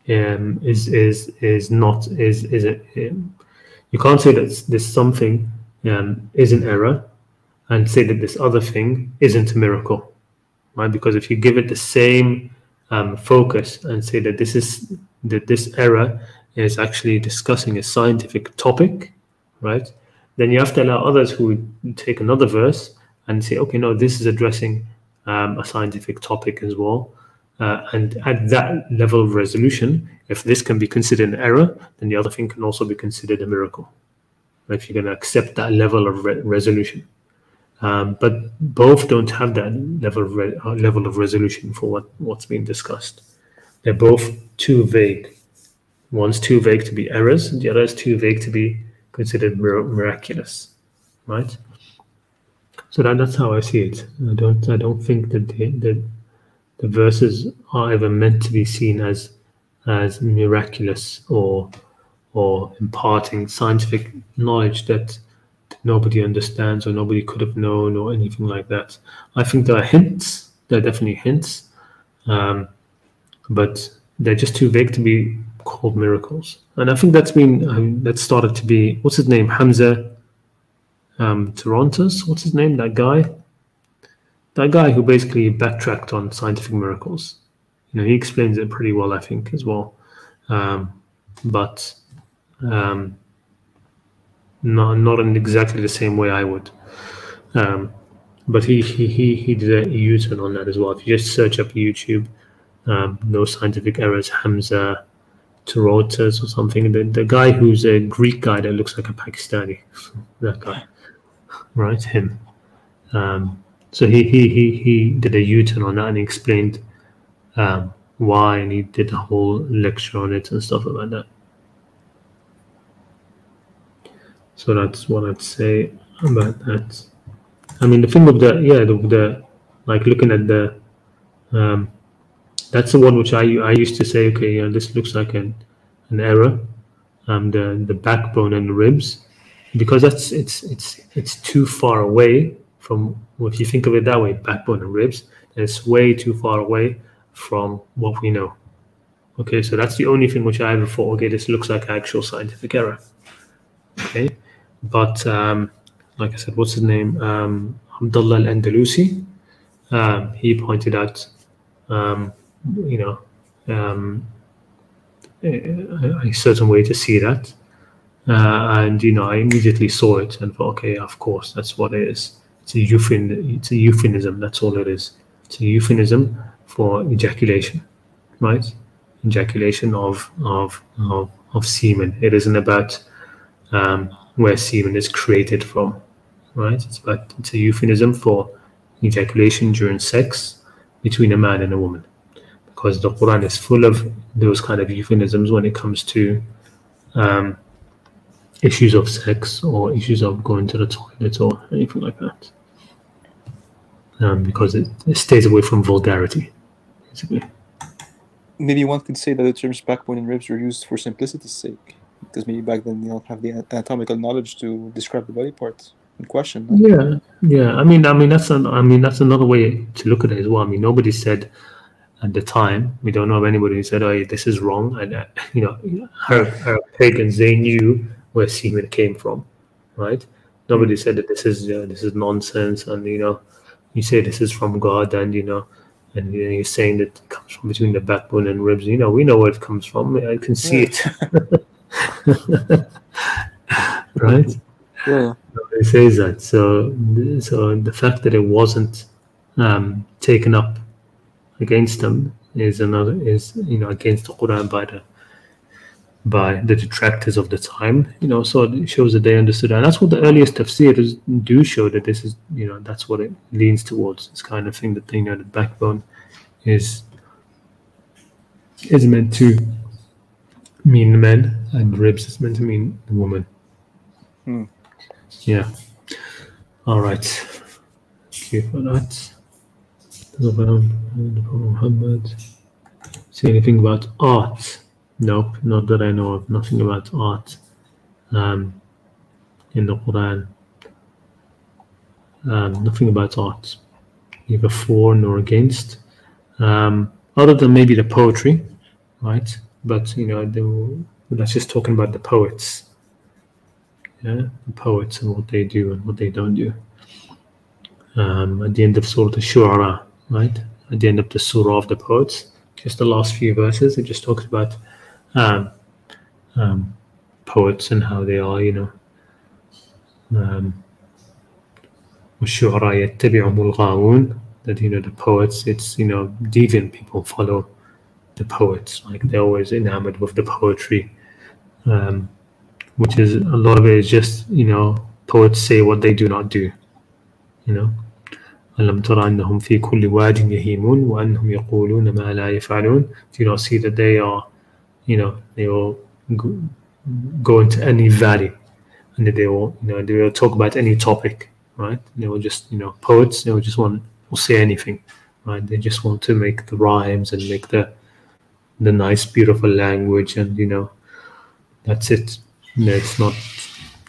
is not. You can't say that this something is an error and say that this other thing isn't a miracle, right? Because if you give it the same focus and say that this error is actually discussing a scientific topic, right? Then you have to allow others who would take another verse and say, okay, no, this is addressing a scientific topic as well. And at that level of resolution, if this can be considered an error, then the other thing can also be considered a miracle. If you're going to accept that level of resolution. But both don't have that level of resolution for what's being discussed. They're both too vague. One's too vague to be errors, and the other is too vague to be considered miraculous, right? So that's how I see it. I don't think that the verses are ever meant to be seen as miraculous or imparting scientific knowledge that nobody understands or nobody could have known or anything like that. I think there are hints. There are definitely hints, but they're just too vague to be called miracles. And I think that's been that started to be, what's his name, Hamza Torontos, what's his name, that guy who basically backtracked on scientific miracles. He explains it pretty well, I think, as well, but not in exactly the same way I would. But he did a U-turn on that as well. If you just search up YouTube, no scientific errors, Hamza Torontos or something, the guy who's a Greek guy that looks like a Pakistani, that guy, right? Him. So he did a U-turn on that and he explained why, and he did a whole lecture on it and stuff like that. So that's what I'd say about that. I mean, the thing of the like looking at the that's the one which I used to say, okay, this looks like an error, the backbone and the ribs, because it's too far away from, well, if you think of it that way, backbone and ribs, and it's way too far away from what we know. Okay, so that's the only thing which I ever thought, okay, this looks like actual scientific error. Okay, but like I said, what's his name? Abdullah al-Andalusi. He pointed out, a certain way to see that, and I immediately saw it and thought, okay, of course, that's what it is. It's a euphemism. That's all it is. It's a euphemism for ejaculation, right? Ejaculation of semen. It isn't about where semen is created from, right? It's a euphemism for ejaculation during sex between a man and a woman, because the Qur'an is full of those kind of euphemisms when it comes to issues of sex or issues of going to the toilet or anything like that, because it stays away from vulgarity, basically. Maybe one could say that the terms backbone and ribs were used for simplicity's sake, because maybe back then they don't have the anatomical knowledge to describe the body part in question. No? Yeah. I mean that's another way to look at it as well. I mean, nobody said at the time. We don't know of anybody who said, "Oh, this is wrong." And our pagans, they knew where semen came from, right? Nobody said that this is nonsense, and you say this is from God, and and you're saying that it comes from between the backbone and ribs. We know where it comes from. I can see it. Right? Yeah. It says that. So the fact that it wasn't taken up against them is against the Quran by the detractors of the time. So it shows that they understood, and that's what the earliest tafsirs do show, that this is that's what it leans towards. This kind of thing that the backbone is meant to mean men, and ribs is meant to mean the woman. Yeah. All right. Thank you for that. Muhammad. See anything about art? Nope, not that I know of. Nothing about art in the Quran. Nothing about art, neither for nor against. Other than maybe the poetry, right? But that's just talking about the poets. Yeah, the poets and what they do and what they don't do. At the end of Surah Al-Shu'ara, right? At the end of the Surah of the poets, just the last few verses, it just talks about poets and how they are, وَالشُّعَرَاء يَتَّبِعُهُمُ الْغَاوُونَ. that the poets, it's deviant people follow the poets, like they're always enamored with the poetry, which is a lot of it is just poets say what they do not do. ألم ترى أنهم في كل واد يهيمون وأنهم يقولون ما لا يفعلون. Do you not see that they are, they will go into any valley, and they will talk about any topic, right? They will just, poets, they will just will say anything, right? They just want to make the rhymes and make the nice, beautiful language, and that's it. It's not.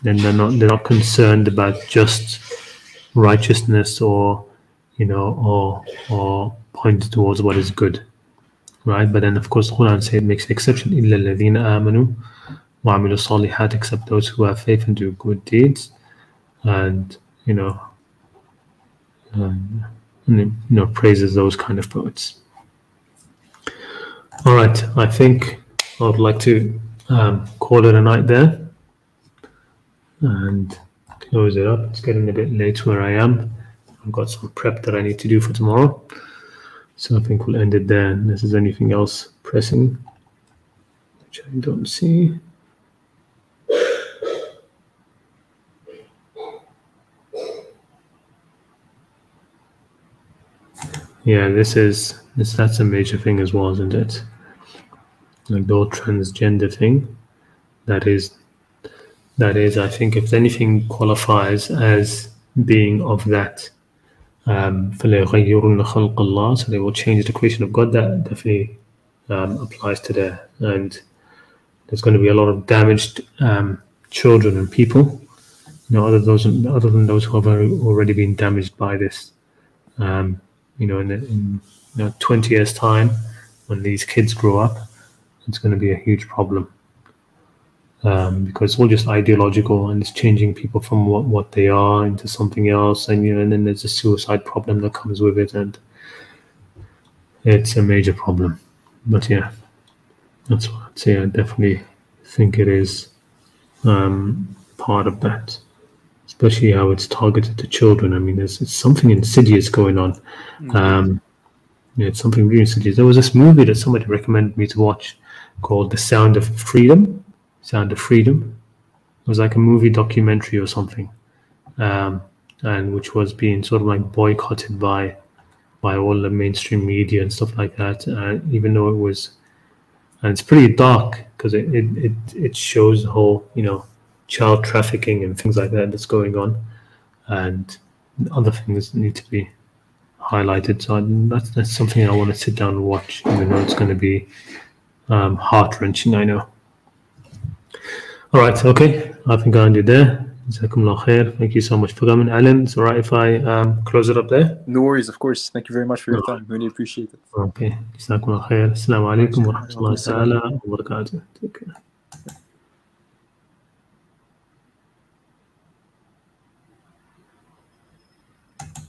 Then they're not concerned about just righteousness or point towards what is good, right? But then of course Quran said makes exception إِلَّا الَّذِينَ آمَنُوا وَعَمِلُوا الصَّالِحَاتِ, except those who have faith and do good deeds, and praises those kind of poets. All right, I think I would like to call it a night there and close it up. It's getting a bit late where I am. I've got some prep that I need to do for tomorrow, so I think we'll end it there unless there's anything else pressing, which I don't see. Yeah, that's a major thing as well, isn't it? Like the whole transgender thing. That is, I think, if anything qualifies as being of that, فَلَيُغَيِّرُنَّ خَلْقَ اللَّهِ, so they will change the creation of God. That definitely applies to there, and there's going to be a lot of damaged children and people, other than those who have already been damaged by this. In 20 years' time, when these kids grow up, it's going to be a huge problem. Because it's all just ideological, and it's changing people from what they are into something else, and and then there's a suicide problem that comes with it, and it's a major problem. But yeah, that's what I'd say. I definitely think it is part of that, especially how it's targeted to children. I mean, it's something insidious going on. It's something really insidious. There was this movie that somebody recommended me to watch called The Sound of Freedom. Sound of Freedom. It was like a movie documentary or something, and which was being sort of like boycotted by all the mainstream media and stuff like that. Even though it was, and it's pretty dark because it shows the whole child trafficking and things like that that's going on, and other things need to be highlighted. So that's something I want to sit down and watch, even though it's going to be heart-wrenching, I know. All right, okay, I think I'll end it there. Jazakumullah khair. Thank you so much for coming, Alan. It's all right if I close it up there? No worries, of course. Thank you very much for your time. Really appreciate it. Okay, Jazakumullah khair. Assalamu alaikum wa rahmatullahi wa barakatuh. Take care.